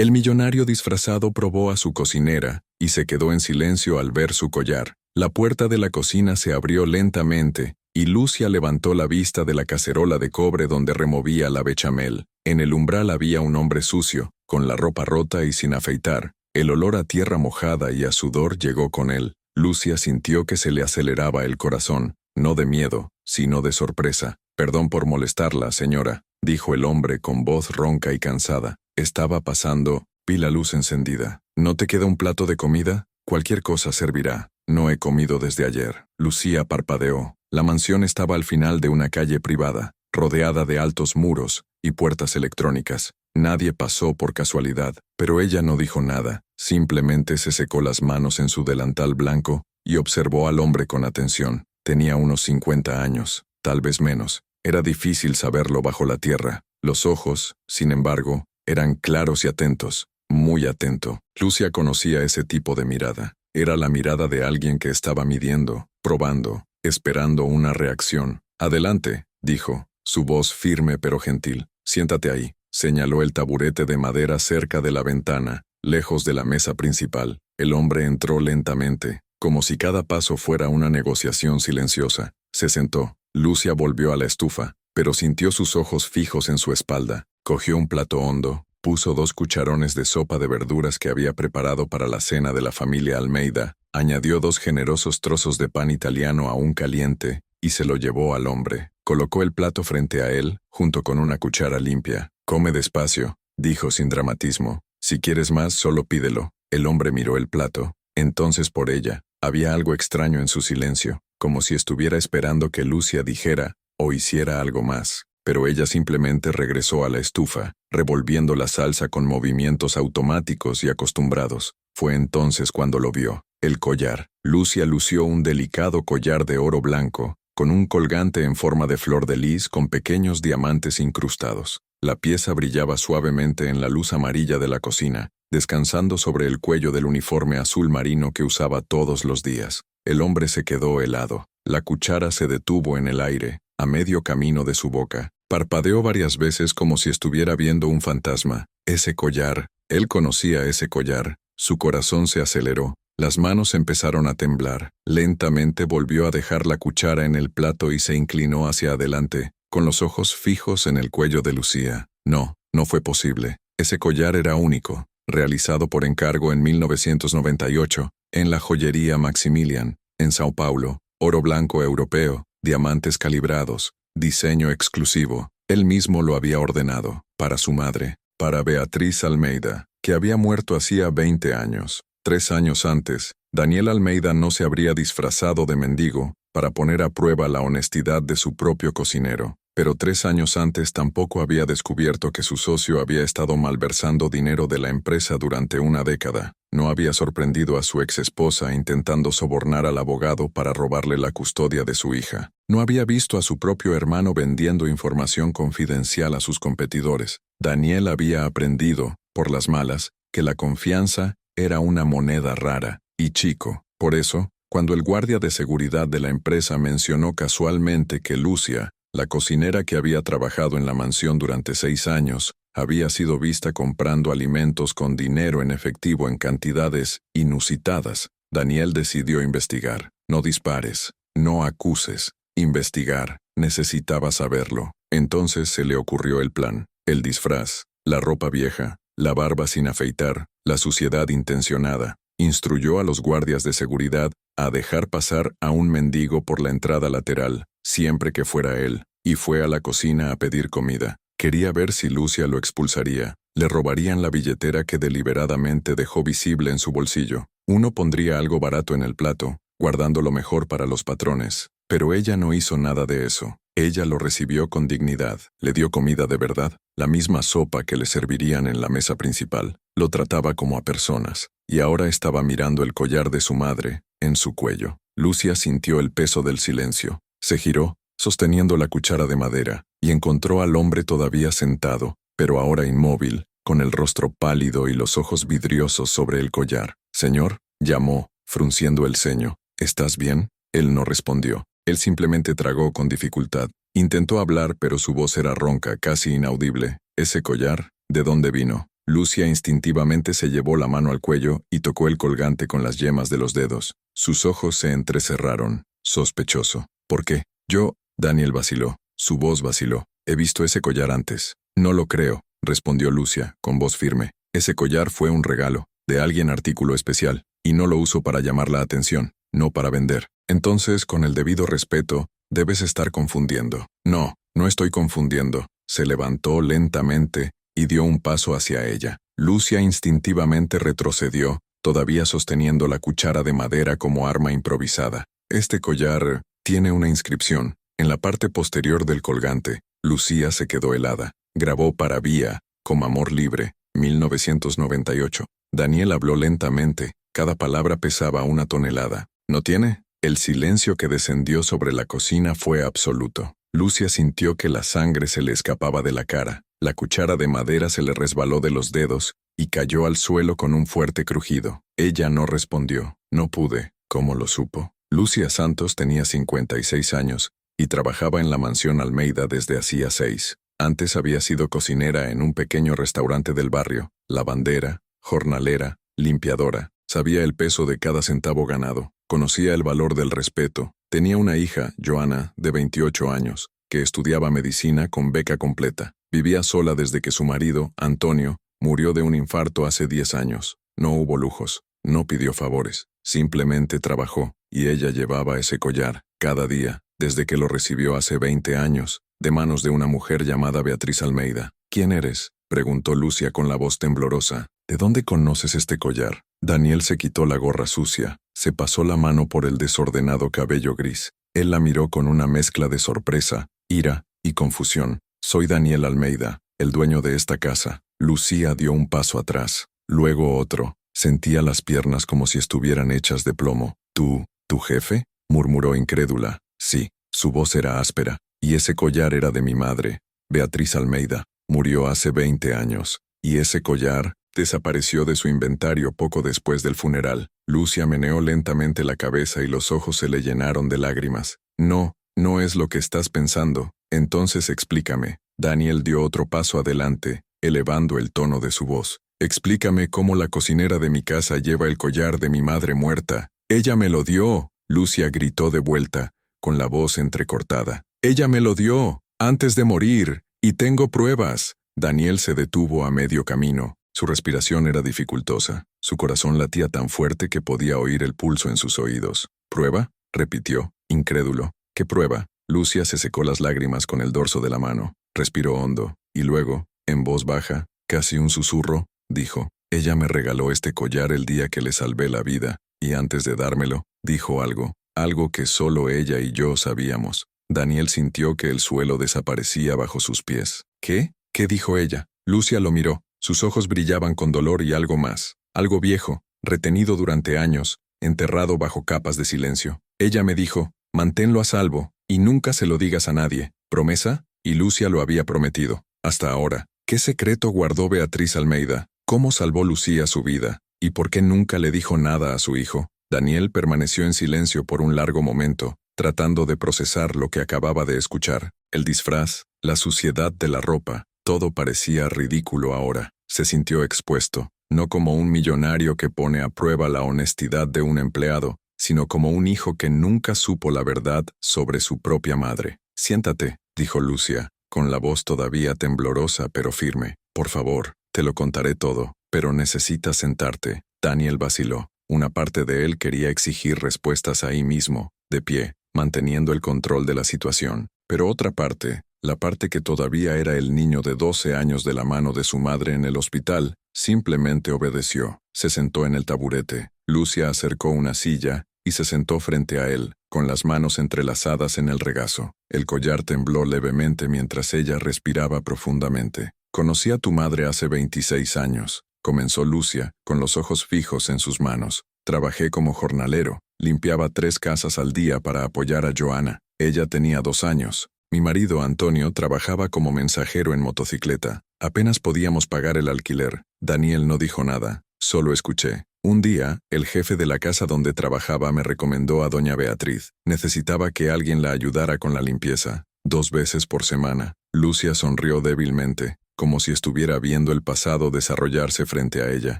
El millonario disfrazado probó a su cocinera y se quedó en silencio al ver su collar. La puerta de la cocina se abrió lentamente y Lucia levantó la vista de la cacerola de cobre donde removía la bechamel. En el umbral había un hombre sucio, con la ropa rota y sin afeitar. El olor a tierra mojada y a sudor llegó con él. Lucia sintió que se le aceleraba el corazón, no de miedo, sino de sorpresa. «Perdón por molestarla, señora», dijo el hombre con voz ronca y cansada. «Estaba pasando, vi la luz encendida. ¿No te queda un plato de comida? Cualquier cosa servirá. No he comido desde ayer». Lucía parpadeó. La mansión estaba al final de una calle privada, rodeada de altos muros y puertas electrónicas. Nadie pasó por casualidad, pero ella no dijo nada. Simplemente se secó las manos en su delantal blanco y observó al hombre con atención. Tenía unos 50 años, tal vez menos. Era difícil saberlo bajo la tierra. Los ojos, sin embargo, eran claros y atentos, muy atento. Lucia conocía ese tipo de mirada. Era la mirada de alguien que estaba midiendo, probando, esperando una reacción. «Adelante», dijo, su voz firme pero gentil. «Siéntate ahí». Señaló el taburete de madera cerca de la ventana, lejos de la mesa principal. El hombre entró lentamente, como si cada paso fuera una negociación silenciosa. Se sentó. Lucia volvió a la estufa, pero sintió sus ojos fijos en su espalda. Cogió un plato hondo, puso 2 cucharones de sopa de verduras que había preparado para la cena de la familia Almeida, añadió 2 generosos trozos de pan italiano aún caliente y se lo llevó al hombre. Colocó el plato frente a él, junto con una cuchara limpia. «Come despacio», dijo sin dramatismo. «Si quieres más, solo pídelo». El hombre miró el plato. Entonces por ella, había algo extraño en su silencio, como si estuviera esperando que Lucia dijera o hiciera algo más. Pero ella simplemente regresó a la estufa, revolviendo la salsa con movimientos automáticos y acostumbrados. Fue entonces cuando lo vio. El collar. Lucia lució un delicado collar de oro blanco, con un colgante en forma de flor de lis con pequeños diamantes incrustados. La pieza brillaba suavemente en la luz amarilla de la cocina, descansando sobre el cuello del uniforme azul marino que usaba todos los días. El hombre se quedó helado. La cuchara se detuvo en el aire, a medio camino de su boca. Parpadeó varias veces como si estuviera viendo un fantasma. Ese collar, él conocía ese collar. Su corazón se aceleró. Las manos empezaron a temblar. Lentamente volvió a dejar la cuchara en el plato y se inclinó hacia adelante, con los ojos fijos en el cuello de Lucía. No fue posible. Ese collar era único, realizado por encargo en 1998, en la joyería Maximilian, en Sao Paulo, oro blanco europeo, diamantes calibrados, diseño exclusivo. Él mismo lo había ordenado, para su madre, para Beatriz Almeida, que había muerto hacía 20 años. 3 años antes, Daniel Almeida no se habría disfrazado de mendigo para poner a prueba la honestidad de su propio cocinero. Pero 3 años antes tampoco había descubierto que su socio había estado malversando dinero de la empresa durante una década. No había sorprendido a su exesposa intentando sobornar al abogado para robarle la custodia de su hija. No había visto a su propio hermano vendiendo información confidencial a sus competidores. Daniel había aprendido, por las malas, que la confianza era una moneda rara y chico. Por eso, cuando el guardia de seguridad de la empresa mencionó casualmente que Lucia, la cocinera que había trabajado en la mansión durante 6 años, había sido vista comprando alimentos con dinero en efectivo en cantidades inusitadas, Daniel decidió investigar. No dispares, no acuses, investigar. Necesitaba saberlo. Entonces se le ocurrió el plan. El disfraz, la ropa vieja, la barba sin afeitar, la suciedad intencionada. Instruyó a los guardias de seguridad a dejar pasar a un mendigo por la entrada lateral, siempre que fuera él, y fue a la cocina a pedir comida. Quería ver si Lucia lo expulsaría. Le robarían la billetera que deliberadamente dejó visible en su bolsillo. Uno pondría algo barato en el plato, guardando lo mejor para los patrones. Pero ella no hizo nada de eso. Ella lo recibió con dignidad. Le dio comida de verdad, la misma sopa que le servirían en la mesa principal. Lo trataba como a personas. Y ahora estaba mirando el collar de su madre, en su cuello. Lucia sintió el peso del silencio. Se giró, sosteniendo la cuchara de madera, y encontró al hombre todavía sentado, pero ahora inmóvil, con el rostro pálido y los ojos vidriosos sobre el collar. «Señor», llamó, frunciendo el ceño. «¿Estás bien?» Él no respondió. Él simplemente tragó con dificultad. Intentó hablar, pero su voz era ronca, casi inaudible. «¿Ese collar? ¿De dónde vino?» Lucia instintivamente se llevó la mano al cuello y tocó el colgante con las yemas de los dedos. Sus ojos se entrecerraron. Sospechoso. ¿Por qué? Yo, Daniel vaciló. Su voz vaciló. He visto ese collar antes. No lo creo, respondió Lucia, con voz firme. Ese collar fue un regalo, de alguien artículo especial, y no lo uso para llamar la atención, no para vender. Entonces, con el debido respeto, debes estar confundiendo. No, no estoy confundiendo. Se levantó lentamente y dio un paso hacia ella. Lucia instintivamente retrocedió, todavía sosteniendo la cuchara de madera como arma improvisada. Este collar tiene una inscripción. En la parte posterior del colgante, Lucía se quedó helada. Grabó para Vía, como amor libre, 1998. Daniel habló lentamente, cada palabra pesaba una tonelada. ¿No tiene? El silencio que descendió sobre la cocina fue absoluto. Lucia sintió que la sangre se le escapaba de la cara. La cuchara de madera se le resbaló de los dedos y cayó al suelo con un fuerte crujido. Ella no respondió. No pude. ¿Cómo lo supo? Lucia Santos tenía 56 años y trabajaba en la mansión Almeida desde hacía 6. Antes había sido cocinera en un pequeño restaurante del barrio, lavandera, jornalera, limpiadora. Sabía el peso de cada centavo ganado. Conocía el valor del respeto. Tenía una hija, Joana, de 28 años, que estudiaba medicina con beca completa. Vivía sola desde que su marido, Antonio, murió de un infarto hace 10 años. No hubo lujos, no pidió favores. Simplemente trabajó, y ella llevaba ese collar, cada día, desde que lo recibió hace 20 años, de manos de una mujer llamada Beatriz Almeida. ¿Quién eres?, preguntó Lucia con la voz temblorosa. ¿De dónde conoces este collar? Daniel se quitó la gorra sucia, se pasó la mano por el desordenado cabello gris. Él la miró con una mezcla de sorpresa, ira y confusión. Soy Daniel Almeida, el dueño de esta casa. Lucía dio un paso atrás, luego otro. Sentía las piernas como si estuvieran hechas de plomo. ¿Tu jefe?, murmuró incrédula. Sí, su voz era áspera, y ese collar era de mi madre, Beatriz Almeida. Murió hace 20 años, y ese collar desapareció de su inventario poco después del funeral. Lucia meneó lentamente la cabeza y los ojos se le llenaron de lágrimas. No, no es lo que estás pensando. Entonces explícame. Daniel dio otro paso adelante, elevando el tono de su voz. Explícame cómo la cocinera de mi casa lleva el collar de mi madre muerta. ¡Ella me lo dio!, Lucia gritó de vuelta, con la voz entrecortada. ¡Ella me lo dio! Antes de morir. Y tengo pruebas. Daniel se detuvo a medio camino. Su respiración era dificultosa. Su corazón latía tan fuerte que podía oír el pulso en sus oídos. ¿Prueba?, repitió, incrédulo. ¿Qué prueba? Lucia se secó las lágrimas con el dorso de la mano. Respiró hondo, y luego, en voz baja, casi un susurro, dijo: ella me regaló este collar el día que le salvé la vida, y antes de dármelo, dijo algo que solo ella y yo sabíamos. Daniel sintió que el suelo desaparecía bajo sus pies. ¿Qué? ¿Qué dijo ella? Lucia lo miró. Sus ojos brillaban con dolor y algo más. Algo viejo, retenido durante años, enterrado bajo capas de silencio. Ella me dijo: manténlo a salvo, y nunca se lo digas a nadie. ¿Promesa? Y Lucia lo había prometido. Hasta ahora. ¿Qué secreto guardó Beatriz Almeida? ¿Cómo salvó Lucía su vida? ¿Y por qué nunca le dijo nada a su hijo? Daniel permaneció en silencio por un largo momento, tratando de procesar lo que acababa de escuchar. El disfraz, la suciedad de la ropa, todo parecía ridículo ahora. Se sintió expuesto, no como un millonario que pone a prueba la honestidad de un empleado, sino como un hijo que nunca supo la verdad sobre su propia madre. Siéntate, dijo Lucia, con la voz todavía temblorosa pero firme. Por favor, te lo contaré todo, pero necesitas sentarte. Daniel vaciló. Una parte de él quería exigir respuestas ahí mismo, de pie, manteniendo el control de la situación. Pero otra parte, la parte que todavía era el niño de 12 años de la mano de su madre en el hospital, simplemente obedeció. Se sentó en el taburete. Lucia acercó una silla y se sentó frente a él, con las manos entrelazadas en el regazo. El collar tembló levemente mientras ella respiraba profundamente. Conocí a tu madre hace 26 años, comenzó Lucia, con los ojos fijos en sus manos. Trabajé como jornalero, limpiaba 3 casas al día para apoyar a Joana. Ella tenía 2 años. Mi marido Antonio trabajaba como mensajero en motocicleta. Apenas podíamos pagar el alquiler. Daniel no dijo nada, solo escuché. Un día, el jefe de la casa donde trabajaba me recomendó a doña Beatriz. Necesitaba que alguien la ayudara con la limpieza, 2 veces por semana. Lucia sonrió débilmente. como si estuviera viendo el pasado desarrollarse frente a ella.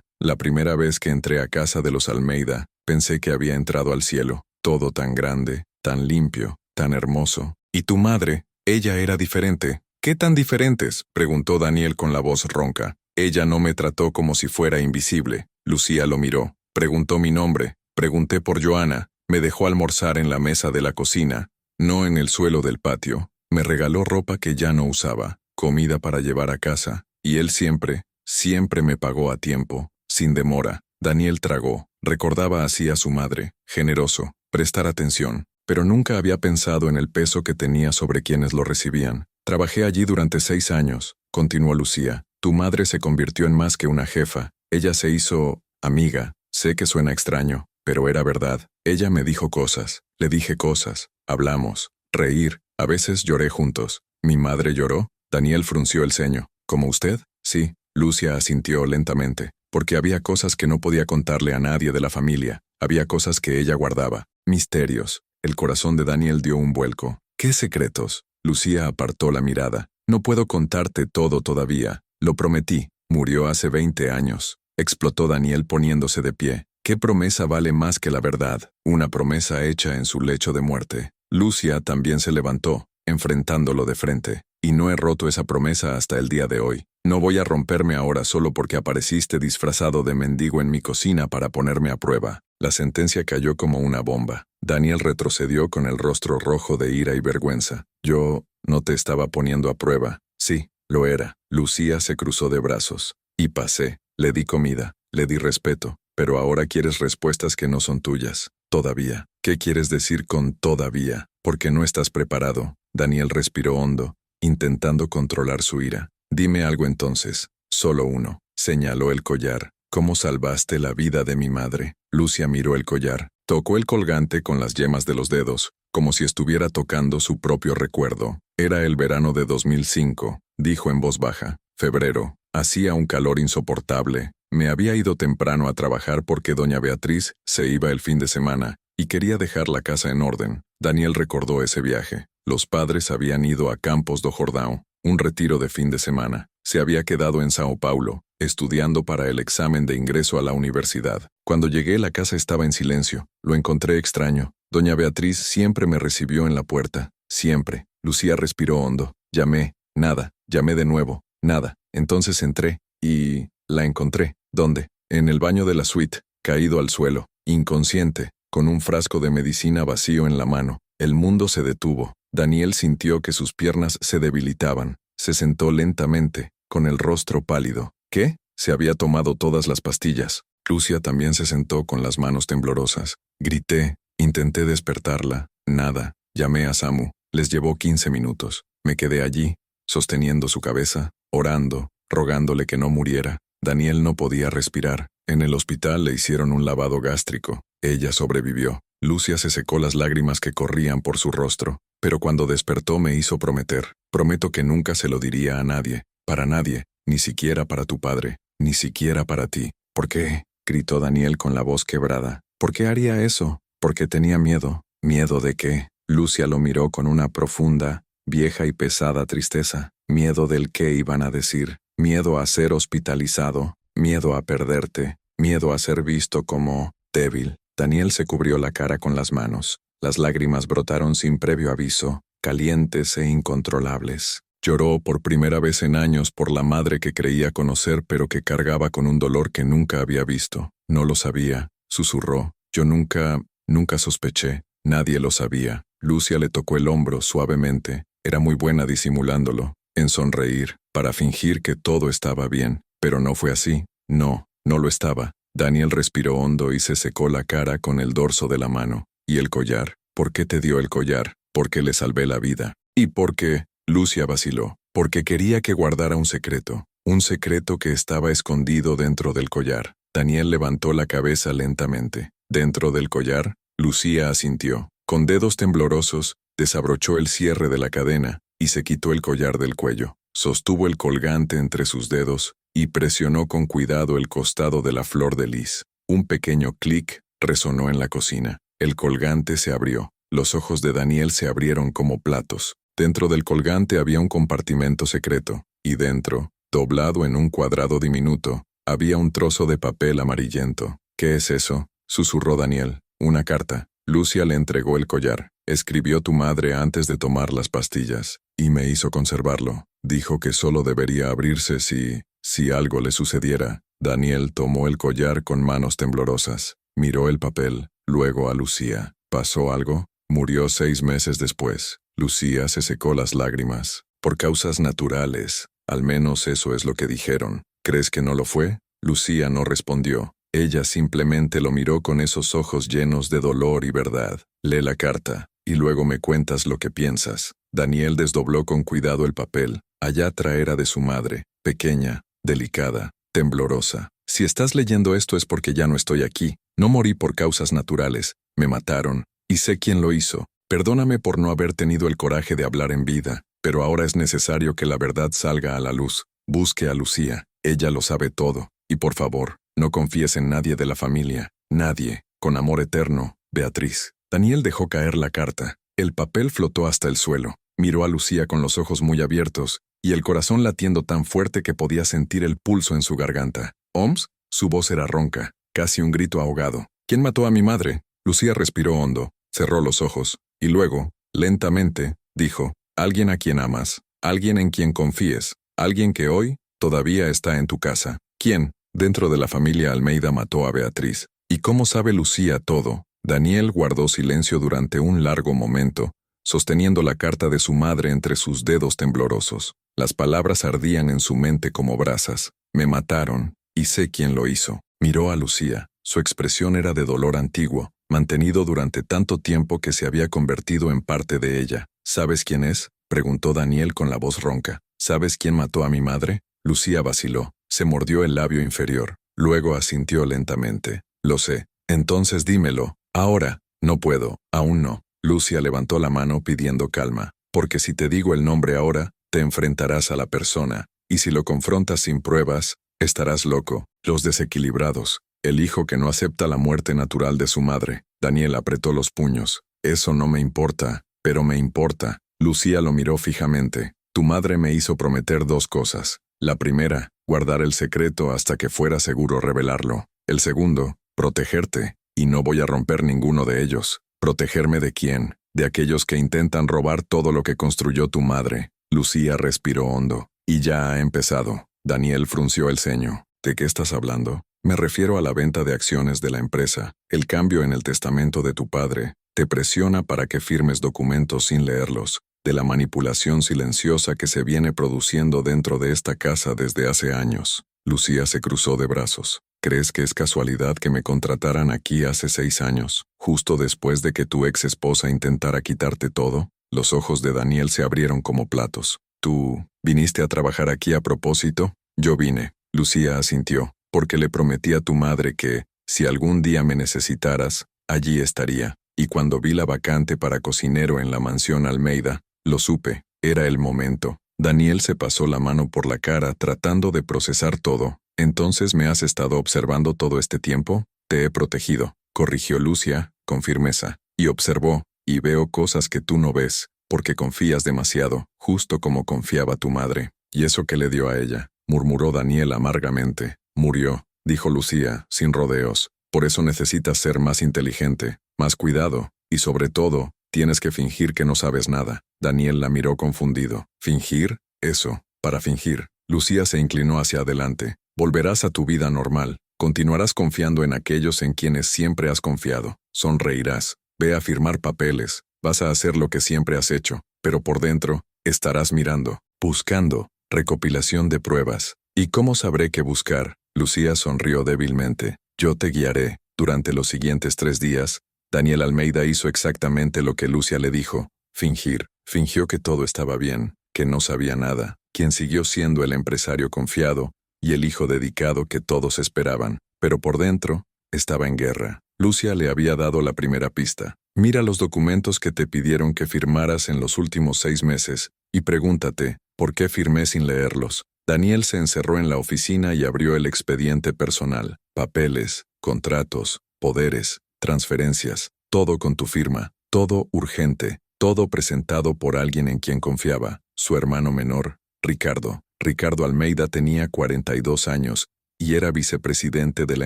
La primera vez que entré a casa de los Almeida, pensé que había entrado al cielo, todo tan grande, tan limpio, tan hermoso. ¿Y tu madre? Ella era diferente. ¿Qué tan diferentes?, preguntó Daniel con la voz ronca. Ella no me trató como si fuera invisible. Lucía lo miró. Preguntó mi nombre. Pregunté por Joana. Me dejó almorzar en la mesa de la cocina, no en el suelo del patio. Me regaló ropa que ya no usaba, comida para llevar a casa, y él siempre, siempre me pagó a tiempo, sin demora. Daniel tragó. Recordaba así a su madre, generoso, prestar atención, pero nunca había pensado en el peso que tenía sobre quienes lo recibían. Trabajé allí durante 6 años, continuó Lucía. Tu madre se convirtió en más que una jefa. Ella se hizo amiga. Sé que suena extraño, pero era verdad. Ella me dijo cosas, le dije cosas, hablamos, reír, a veces lloré juntos. ¿Mi madre lloró? Daniel frunció el ceño. ¿Como usted? Sí, Lucía asintió lentamente, porque había cosas que no podía contarle a nadie de la familia, había cosas que ella guardaba, misterios. El corazón de Daniel dio un vuelco. ¿Qué secretos? Lucía apartó la mirada. No puedo contarte todo todavía, lo prometí. Murió hace 20 años. Explotó Daniel poniéndose de pie. ¿Qué promesa vale más que la verdad? Una promesa hecha en su lecho de muerte. Lucía también se levantó, enfrentándolo de frente. Y no he roto esa promesa hasta el día de hoy. No voy a romperme ahora solo porque apareciste disfrazado de mendigo en mi cocina para ponerme a prueba. La sentencia cayó como una bomba. Daniel retrocedió con el rostro rojo de ira y vergüenza. Yo no te estaba poniendo a prueba. Sí, lo era. Lucía se cruzó de brazos. Y pasé. Le di comida. Le di respeto. Pero ahora quieres respuestas que no son tuyas. Todavía. ¿Qué quieres decir con todavía? Porque no estás preparado. Daniel respiró hondo, intentando controlar su ira. Dime algo entonces. Solo uno. Señaló el collar. ¿Cómo salvaste la vida de mi madre? Lucía miró el collar. Tocó el colgante con las yemas de los dedos, como si estuviera tocando su propio recuerdo. Era el verano de 2005, dijo en voz baja. Febrero. Hacía un calor insoportable. Me había ido temprano a trabajar porque doña Beatriz se iba el fin de semana y quería dejar la casa en orden. Daniel recordó ese viaje. Los padres habían ido a Campos do Jordão, un retiro de fin de semana. Se había quedado en Sao Paulo, estudiando para el examen de ingreso a la universidad. Cuando llegué, la casa estaba en silencio. Lo encontré extraño. Doña Beatriz siempre me recibió en la puerta. Siempre. Lucía respiró hondo. Llamé. Nada. Llamé de nuevo. Nada. Entonces entré y la encontré. ¿Dónde? En el baño de la suite, caído al suelo, inconsciente, con un frasco de medicina vacío en la mano. El mundo se detuvo. Daniel sintió que sus piernas se debilitaban. Se sentó lentamente, con el rostro pálido. ¿Qué? Se había tomado todas las pastillas. Lucía también se sentó con las manos temblorosas. Grité, intenté despertarla. Nada. Llamé a Samu. Les llevó 15 minutos. Me quedé allí, sosteniendo su cabeza, orando, rogándole que no muriera. Daniel no podía respirar. En el hospital le hicieron un lavado gástrico. Ella sobrevivió. Lucía se secó las lágrimas que corrían por su rostro, pero cuando despertó me hizo prometer. Prometo que nunca se lo diría a nadie, para nadie, ni siquiera para tu padre, ni siquiera para ti. ¿Por qué? Gritó Daniel con la voz quebrada. ¿Por qué haría eso? Porque tenía miedo. ¿Miedo de qué? Lucía lo miró con una profunda, vieja y pesada tristeza. Miedo del qué iban a decir. Miedo a ser hospitalizado, miedo a perderte, miedo a ser visto como débil. Daniel se cubrió la cara con las manos. Las lágrimas brotaron sin previo aviso, calientes e incontrolables. Lloró por primera vez en años por la madre que creía conocer pero que cargaba con un dolor que nunca había visto. No lo sabía, susurró. Yo nunca sospeché. Nadie lo sabía. Lucía le tocó el hombro suavemente. Era muy buena disimulándolo, en sonreír, para fingir que todo estaba bien. Pero no fue así. No lo estaba. Daniel respiró hondo y se secó la cara con el dorso de la mano. ¿Y el collar? ¿Por qué te dio el collar? Porque le salvé la vida. ¿Y por qué? Lucía vaciló. Porque quería que guardara un secreto que estaba escondido dentro del collar. Daniel levantó la cabeza lentamente. ¿Dentro del collar? Lucía asintió. Con dedos temblorosos, desabrochó el cierre de la cadena y se quitó el collar del cuello. Sostuvo el colgante entre sus dedos y presionó con cuidado el costado de la flor de lis. Un pequeño clic resonó en la cocina. El colgante se abrió. Los ojos de Daniel se abrieron como platos. Dentro del colgante había un compartimento secreto, y dentro, Doblado en un cuadrado diminuto, había un trozo de papel amarillento. ¿Qué es eso?, susurró Daniel. Una carta. Lucia le entregó el collar. Escribió tu madre antes de tomar las pastillas, y me hizo conservarlo. Dijo que solo debería abrirse si algo le sucediera. Daniel tomó el collar con manos temblorosas. Miró el papel, luego a Lucía. ¿Pasó algo? Murió 6 meses después. Lucía se secó las lágrimas. Por causas naturales. Al menos eso es lo que dijeron. ¿Crees que no lo fue? Lucía no respondió. Ella simplemente lo miró con esos ojos llenos de dolor y verdad. Lee la carta, y luego me cuentas lo que piensas. Daniel desdobló con cuidado el papel. Ayatra era de su madre, pequeña, delicada, temblorosa. Si estás leyendo esto es porque ya no estoy aquí. No morí por causas naturales. Me mataron, y sé quién lo hizo. Perdóname por no haber tenido el coraje de hablar en vida, pero ahora es necesario que la verdad salga a la luz. Busque a Lucía. Ella lo sabe todo. Y por favor, no confíes en nadie de la familia. Nadie. Con amor eterno, Beatriz. Daniel dejó caer la carta. El papel flotó hasta el suelo. Miró a Lucía con los ojos muy abiertos, y el corazón latiendo tan fuerte que podía sentir el pulso en su garganta. ¿Oms? Su voz era ronca, casi un grito ahogado. ¿Quién mató a mi madre? Lucía respiró hondo, cerró los ojos, y luego, lentamente, dijo, alguien a quien amas, alguien en quien confíes, alguien que hoy todavía está en tu casa. ¿Quién? Dentro de la familia Almeida mató a Beatriz. ¿Y cómo sabe Lucía todo? Daniel guardó silencio durante un largo momento, sosteniendo la carta de su madre entre sus dedos temblorosos. Las palabras ardían en su mente como brasas. Me mataron, y sé quién lo hizo. Miró a Lucía. Su expresión era de dolor antiguo, mantenido durante tanto tiempo que se había convertido en parte de ella. ¿Sabes quién es?, preguntó Daniel con la voz ronca. ¿Sabes quién mató a mi madre? Lucía vaciló. Se mordió el labio inferior. Luego asintió lentamente. Lo sé. Entonces dímelo. Ahora. No puedo. Aún no. Lucía levantó la mano pidiendo calma. Porque si te digo el nombre ahora, te enfrentarás a la persona. Y si lo confrontas sin pruebas, estarás loco. Los desequilibrados. El hijo que no acepta la muerte natural de su madre. Daniel apretó los puños. Eso no me importa, pero me importa. Lucía lo miró fijamente. Tu madre me hizo prometer 2 cosas. La primera, guardar el secreto hasta que fuera seguro revelarlo. El segundo, protegerte. Y no voy a romper ninguno de ellos. ¿Protegerme de quién? De aquellos que intentan robar todo lo que construyó tu madre. Lucía respiró hondo. Y ya ha empezado. Daniel frunció el ceño. ¿De qué estás hablando? Me refiero a la venta de acciones de la empresa. El cambio en el testamento de tu padre te presiona para que firmes documentos sin leerlos. De la manipulación silenciosa que se viene produciendo dentro de esta casa desde hace años. Lucía se cruzó de brazos. ¿Crees que es casualidad que me contrataran aquí hace 6 años, justo después de que tu ex esposa intentara quitarte todo? Los ojos de Daniel se abrieron como platos. ¿Tú viniste a trabajar aquí a propósito? Yo vine. Lucía asintió, porque le prometí a tu madre que, si algún día me necesitaras, allí estaría. Y cuando vi la vacante para cocinero en la mansión Almeida, lo supe. Era el momento. Daniel se pasó la mano por la cara tratando de procesar todo. ¿Entonces me has estado observando todo este tiempo? Te he protegido, corrigió Lucía, con firmeza, y observó, y veo cosas que tú no ves, porque confías demasiado, justo como confiaba tu madre. ¿Y eso que le dio a ella?, murmuró Daniel amargamente. Murió, dijo Lucía, sin rodeos. Por eso necesitas ser más inteligente, más cuidado, y sobre todo, tienes que fingir que no sabes nada. Daniel la miró confundido. ¿Fingir? Eso, para fingir. Lucía se inclinó hacia adelante. Volverás a tu vida normal. Continuarás confiando en aquellos en quienes siempre has confiado. Sonreirás. Ve a firmar papeles. Vas a hacer lo que siempre has hecho. Pero por dentro, estarás mirando, buscando, recopilación de pruebas. ¿Y cómo sabré qué buscar? Lucía sonrió débilmente. Yo te guiaré. Durante los siguientes 3 días, Daniel Almeida hizo exactamente lo que Lucía le dijo. Fingir. Fingió que todo estaba bien, que no sabía nada, quien siguió siendo el empresario confiado y el hijo dedicado que todos esperaban, pero por dentro estaba en guerra. Lucía le había dado la primera pista. Mira los documentos que te pidieron que firmaras en los últimos 6 meses, y pregúntate, ¿por qué firmé sin leerlos? Daniel se encerró en la oficina y abrió el expediente personal. Papeles, contratos, poderes, transferencias, todo con tu firma, todo urgente, todo presentado por alguien en quien confiaba, su hermano menor, Ricardo. Ricardo Almeida tenía 42 años y era vicepresidente de la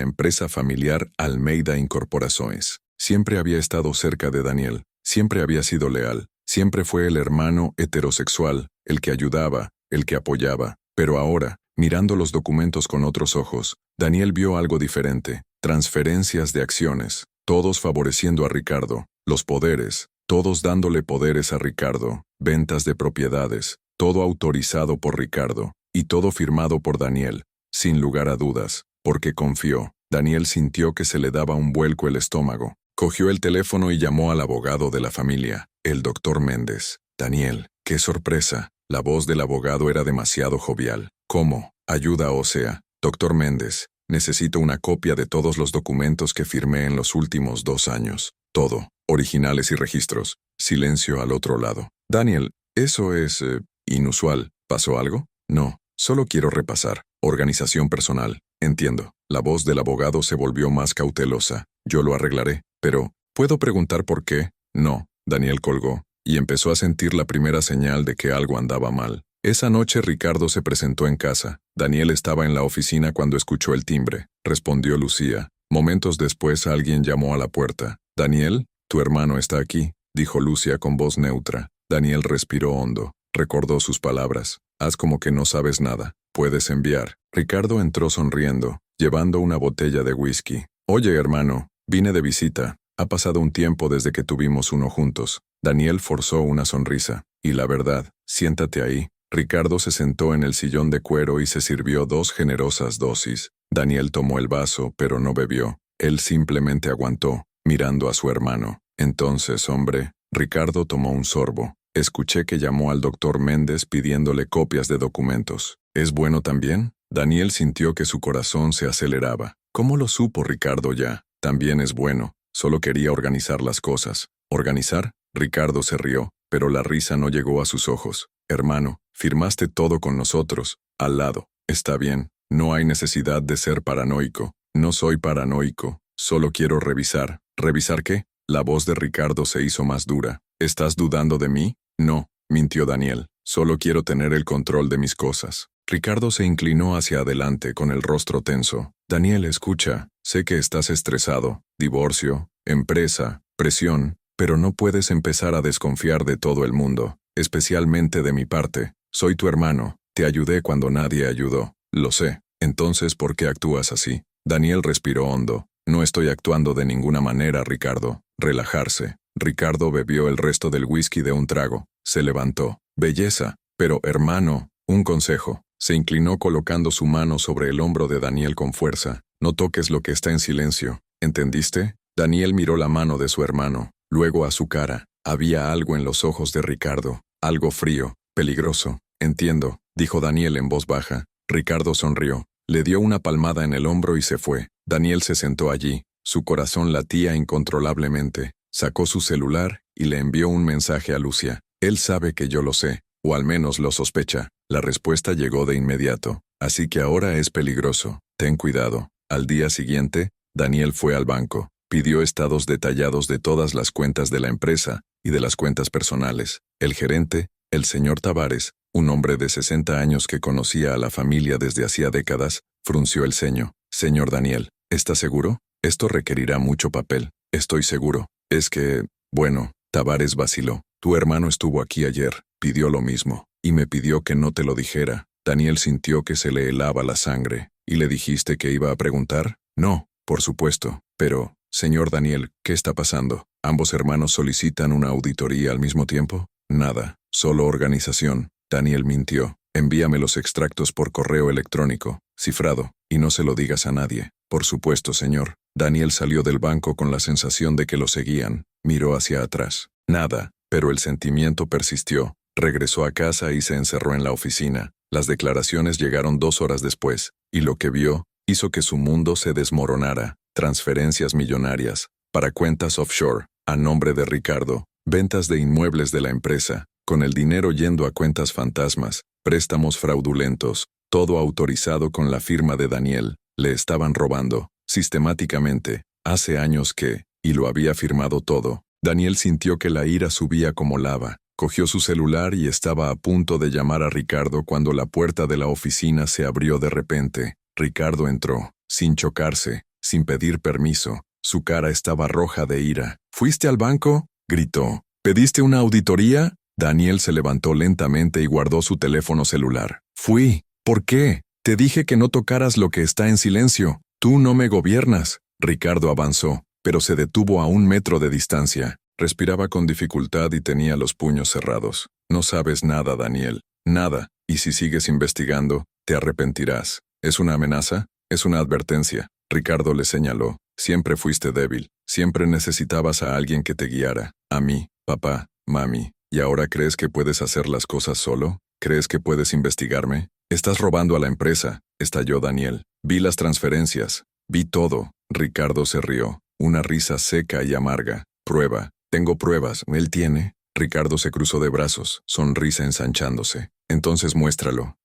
empresa familiar Almeida Incorporaciones. Siempre había estado cerca de Daniel, siempre había sido leal, siempre fue el hermano heterosexual, el que ayudaba, el que apoyaba. Pero ahora, mirando los documentos con otros ojos, Daniel vio algo diferente: transferencias de acciones, todos favoreciendo a Ricardo, los poderes, todos dándole poderes a Ricardo, ventas de propiedades, todo autorizado por Ricardo, y todo firmado por Daniel, sin lugar a dudas, porque confió. Daniel sintió que se le daba un vuelco el estómago. Cogió el teléfono y llamó al abogado de la familia, el doctor Méndez. Daniel, qué sorpresa. La voz del abogado era demasiado jovial. ¿Cómo? Ayuda, o sea, doctor Méndez, necesito una copia de todos los documentos que firmé en los últimos 2 años. Todo, originales y registros. Silencio al otro lado. Daniel, eso es inusual. ¿Pasó algo? No, solo quiero repasar. Organización personal. Entiendo. La voz del abogado se volvió más cautelosa. Yo lo arreglaré. Pero, ¿puedo preguntar por qué? No. Daniel colgó, y empezó a sentir la primera señal de que algo andaba mal. Esa noche Ricardo se presentó en casa. Daniel estaba en la oficina cuando escuchó el timbre. Respondió Lucía. Momentos después alguien llamó a la puerta. Daniel, tu hermano está aquí, dijo Lucía con voz neutra. Daniel respiró hondo. Recordó sus palabras. Haz como que no sabes nada. Puedes enviar. Ricardo entró sonriendo, llevando una botella de whisky. Oye, hermano, vine de visita. Ha pasado un tiempo desde que tuvimos uno juntos. Daniel forzó una sonrisa. Y la verdad, siéntate ahí. Ricardo se sentó en el sillón de cuero y se sirvió 2 generosas dosis. Daniel tomó el vaso, pero no bebió. Él simplemente aguantó, mirando a su hermano. Entonces, hombre, Ricardo tomó un sorbo. Escuché que llamó al doctor Méndez pidiéndole copias de documentos. ¿Es bueno también? Daniel sintió que su corazón se aceleraba. ¿Cómo lo supo Ricardo ya? También es bueno. Solo quería organizar las cosas. ¿Organizar? Ricardo se rió, pero la risa no llegó a sus ojos. Hermano, firmaste todo con nosotros, al lado. Está bien, no hay necesidad de ser paranoico. No soy paranoico, solo quiero revisar. ¿Revisar qué? La voz de Ricardo se hizo más dura. ¿Estás dudando de mí? No, mintió Daniel. Solo quiero tener el control de mis cosas. Ricardo se inclinó hacia adelante con el rostro tenso. Daniel, escucha, sé que estás estresado. Divorcio, empresa, presión, pero no puedes empezar a desconfiar de todo el mundo, especialmente de mi parte. Soy tu hermano, te ayudé cuando nadie ayudó. Lo sé. Entonces, ¿por qué actúas así? Daniel respiró hondo. No estoy actuando de ninguna manera, Ricardo. Relajarse. Ricardo bebió el resto del whisky de un trago. Se levantó. Belleza. Pero, hermano, un consejo. Se inclinó colocando su mano sobre el hombro de Daniel con fuerza. No toques lo que está en silencio. ¿Entendiste? Daniel miró la mano de su hermano, luego a su cara. Había algo en los ojos de Ricardo. Algo frío, peligroso. Entiendo, dijo Daniel en voz baja. Ricardo sonrió. Le dio una palmada en el hombro y se fue. Daniel se sentó allí. Su corazón latía incontrolablemente. Sacó su celular y le envió un mensaje a Lucía. Él sabe que yo lo sé, o al menos lo sospecha. La respuesta llegó de inmediato. Así que ahora es peligroso. Ten cuidado. Al día siguiente, Daniel fue al banco. Pidió estados detallados de todas las cuentas de la empresa y de las cuentas personales. El gerente, el señor Tavares, un hombre de 60 años que conocía a la familia desde hacía décadas, frunció el ceño. Señor Daniel, ¿está seguro? Esto requerirá mucho papel. Estoy seguro. Es que, bueno, Tavares vaciló. Tu hermano estuvo aquí ayer, pidió lo mismo, y me pidió que no te lo dijera. Daniel sintió que se le helaba la sangre. ¿Y le dijiste que iba a preguntar? No, por supuesto. Pero, señor Daniel, ¿qué está pasando? ¿Ambos hermanos solicitan una auditoría al mismo tiempo? Nada, solo organización. Daniel mintió. Envíame los extractos por correo electrónico, cifrado, y no se lo digas a nadie. Por supuesto, señor. Daniel salió del banco con la sensación de que lo seguían. Miró hacia atrás. Nada, pero el sentimiento persistió. Regresó a casa y se encerró en la oficina. Las declaraciones llegaron 2 horas después, y lo que vio hizo que su mundo se desmoronara. Transferencias millonarias, para cuentas offshore, a nombre de Ricardo, ventas de inmuebles de la empresa, con el dinero yendo a cuentas fantasmas, préstamos fraudulentos, todo autorizado con la firma de Daniel. Le estaban robando, sistemáticamente, hace años que, y lo había firmado todo. Daniel sintió que la ira subía como lava. Cogió su celular y estaba a punto de llamar a Ricardo cuando la puerta de la oficina se abrió de repente. Ricardo entró, sin chocarse, sin pedir permiso. Su cara estaba roja de ira. ¿Fuiste al banco?, gritó. ¿Pediste una auditoría? Daniel se levantó lentamente y guardó su teléfono celular. Fui. ¿Por qué? Te dije que no tocaras lo que está en silencio. Tú no me gobiernas. Ricardo avanzó, pero se detuvo a 1 metro de distancia. Respiraba con dificultad y tenía los puños cerrados. No sabes nada, Daniel. Nada. Y si sigues investigando, te arrepentirás. ¿Es una amenaza? Es una advertencia. Ricardo le señaló. Siempre fuiste débil. Siempre necesitabas a alguien que te guiara. A mí, papá, mami. ¿Y ahora crees que puedes hacer las cosas solo? ¿Crees que puedes investigarme? Estás robando a la empresa, estalló Daniel. Vi las transferencias. Vi todo. Ricardo se rió. Una risa seca y amarga. Prueba. Tengo pruebas. ¿Él tiene? Ricardo se cruzó de brazos, sonrisa ensanchándose. Entonces muéstralo.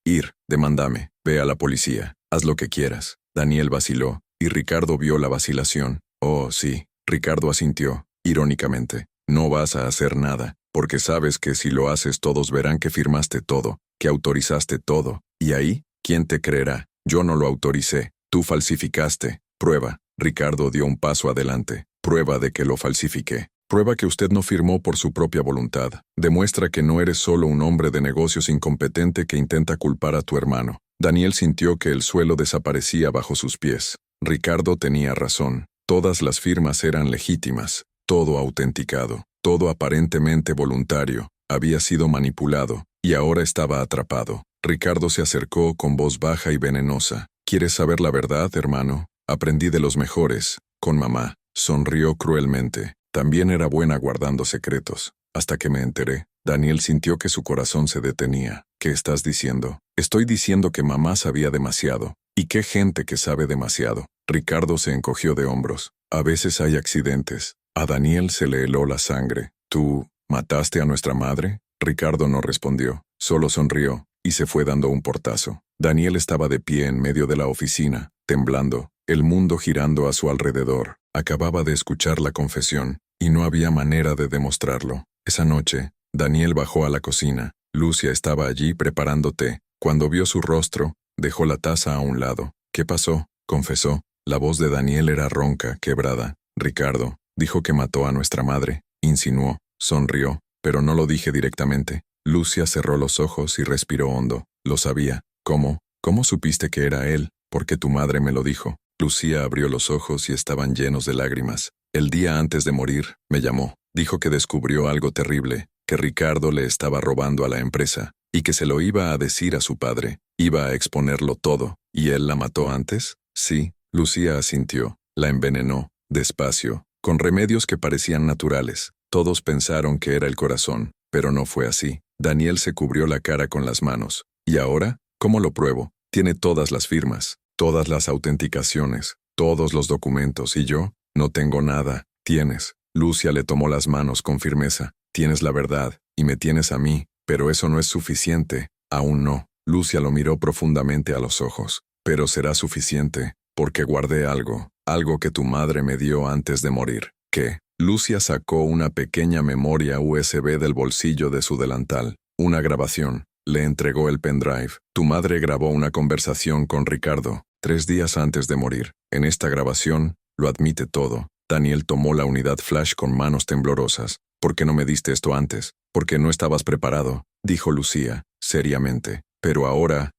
Demándame. Ve a la policía. Haz lo que quieras. Daniel vaciló, y Ricardo vio la vacilación. Oh, sí. Ricardo asintió, irónicamente. No vas a hacer nada, porque sabes que si lo haces todos verán que firmaste todo, que autorizaste todo. Y ahí, ¿quién te creerá? Yo no lo autoricé. Tú falsificaste. Prueba. Ricardo dio un paso adelante. Prueba de que lo falsifiqué. Prueba que usted no firmó por su propia voluntad. Demuestra que no eres solo un hombre de negocios incompetente que intenta culpar a tu hermano. Daniel sintió que el suelo desaparecía bajo sus pies. Ricardo tenía razón. Todas las firmas eran legítimas. Todo autenticado. Todo aparentemente voluntario. Había sido manipulado. Y ahora estaba atrapado. Ricardo se acercó con voz baja y venenosa. ¿Quieres saber la verdad, hermano? Aprendí de los mejores. Con mamá. Sonrió cruelmente. También era buena guardando secretos. Hasta que me enteré. Daniel sintió que su corazón se detenía. ¿Qué estás diciendo? Estoy diciendo que mamá sabía demasiado. ¿Y qué gente que sabe demasiado? Ricardo se encogió de hombros. A veces hay accidentes. A Daniel se le heló la sangre. ¿Tú mataste a nuestra madre? Ricardo no respondió. Solo sonrió y se fue dando un portazo. Daniel estaba de pie en medio de la oficina, temblando, el mundo girando a su alrededor. Acababa de escuchar la confesión, y no había manera de demostrarlo. Esa noche, Daniel bajó a la cocina. Lucia estaba allí preparando té. Cuando vio su rostro, dejó la taza a un lado. ¿Qué pasó?, confesó. La voz de Daniel era ronca, quebrada. Ricardo dijo que mató a nuestra madre. Insinuó, sonrió, pero no lo dije directamente. Lucia cerró los ojos y respiró hondo. Lo sabía. ¿Cómo? ¿Cómo supiste que era él? Porque tu madre me lo dijo. Lucía abrió los ojos y estaban llenos de lágrimas. El día antes de morir, me llamó. Dijo que descubrió algo terrible, que Ricardo le estaba robando a la empresa, y que se lo iba a decir a su padre. Iba a exponerlo todo. ¿Y él la mató antes? Sí, Lucía asintió. La envenenó, despacio, con remedios que parecían naturales. Todos pensaron que era el corazón, pero no fue así. Daniel se cubrió la cara con las manos. ¿Y ahora? ¿Cómo lo pruebo? Tiene todas las firmas, todas las autenticaciones, todos los documentos, y yo no tengo nada. Tienes. Lucia le tomó las manos con firmeza. Tienes la verdad, y me tienes a mí, pero eso no es suficiente. Aún no. Lucia lo miró profundamente a los ojos. Pero será suficiente, porque guardé algo que tu madre me dio antes de morir. ¿Qué? Lucia sacó una pequeña memoria USB del bolsillo de su delantal. Una grabación. Le entregó el pendrive. Tu madre grabó una conversación con Ricardo, 3 días antes de morir. En esta grabación, lo admite todo. Daniel tomó la unidad flash con manos temblorosas. ¿Por qué no me diste esto antes? Porque no estabas preparado, dijo Lucía, seriamente. Pero ahora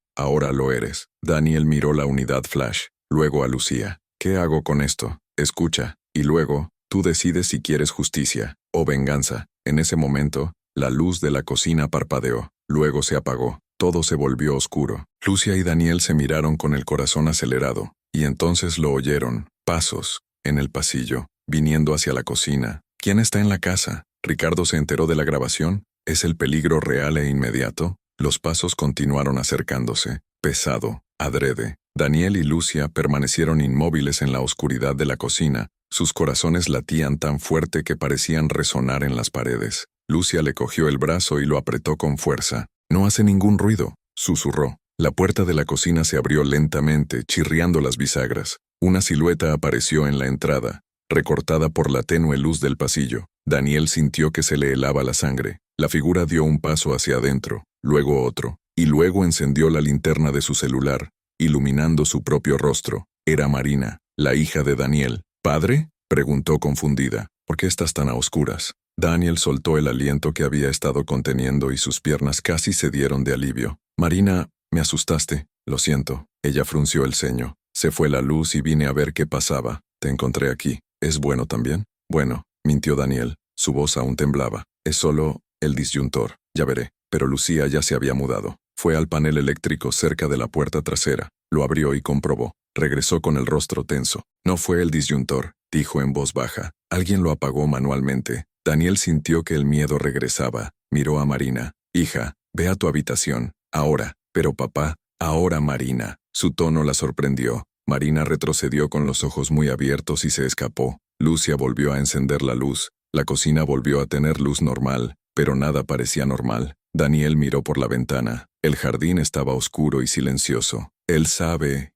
lo eres. Daniel miró la unidad flash, luego a Lucía. ¿Qué hago con esto? Escucha. Y luego, tú decides si quieres justicia o venganza. En ese momento, la luz de la cocina parpadeó. Luego se apagó. Todo se volvió oscuro. Lucia y Daniel se miraron con el corazón acelerado, y entonces lo oyeron. Pasos, en el pasillo, viniendo hacia la cocina. ¿Quién está en la casa? Ricardo se enteró de la grabación. ¿Es el peligro real e inmediato? Los pasos continuaron acercándose. Pesado, adrede. Daniel y Lucia permanecieron inmóviles en la oscuridad de la cocina. Sus corazones latían tan fuerte que parecían resonar en las paredes. Lucia le cogió el brazo y lo apretó con fuerza. No hace ningún ruido, susurró. La puerta de la cocina se abrió lentamente, chirriando las bisagras. Una silueta apareció en la entrada, recortada por la tenue luz del pasillo. Daniel sintió que se le helaba la sangre. La figura dio un paso hacia adentro, luego otro, y luego encendió la linterna de su celular, iluminando su propio rostro. Era Marina, la hija de Daniel. ¿Padre?, preguntó confundida. ¿Por qué estás tan a oscuras? Daniel soltó el aliento que había estado conteniendo y sus piernas casi cedieron de alivio. Marina, me asustaste. Lo siento. Ella frunció el ceño. Se fue la luz y vine a ver qué pasaba. Te encontré aquí. ¿Es bueno también? Bueno, mintió Daniel. Su voz aún temblaba. Es solo el disyuntor. Ya veré. Pero Lucía ya se había mudado. Fue al panel eléctrico cerca de la puerta trasera. Lo abrió y comprobó. Regresó con el rostro tenso. No fue el disyuntor, dijo en voz baja. Alguien lo apagó manualmente. Daniel sintió que el miedo regresaba. Miró a Marina. Hija, ve a tu habitación. Ahora. Pero papá, ahora Marina. Su tono la sorprendió. Marina retrocedió con los ojos muy abiertos y se escapó. Lucia volvió a encender la luz. La cocina volvió a tener luz normal, pero nada parecía normal. Daniel miró por la ventana. El jardín estaba oscuro y silencioso. Él sabe,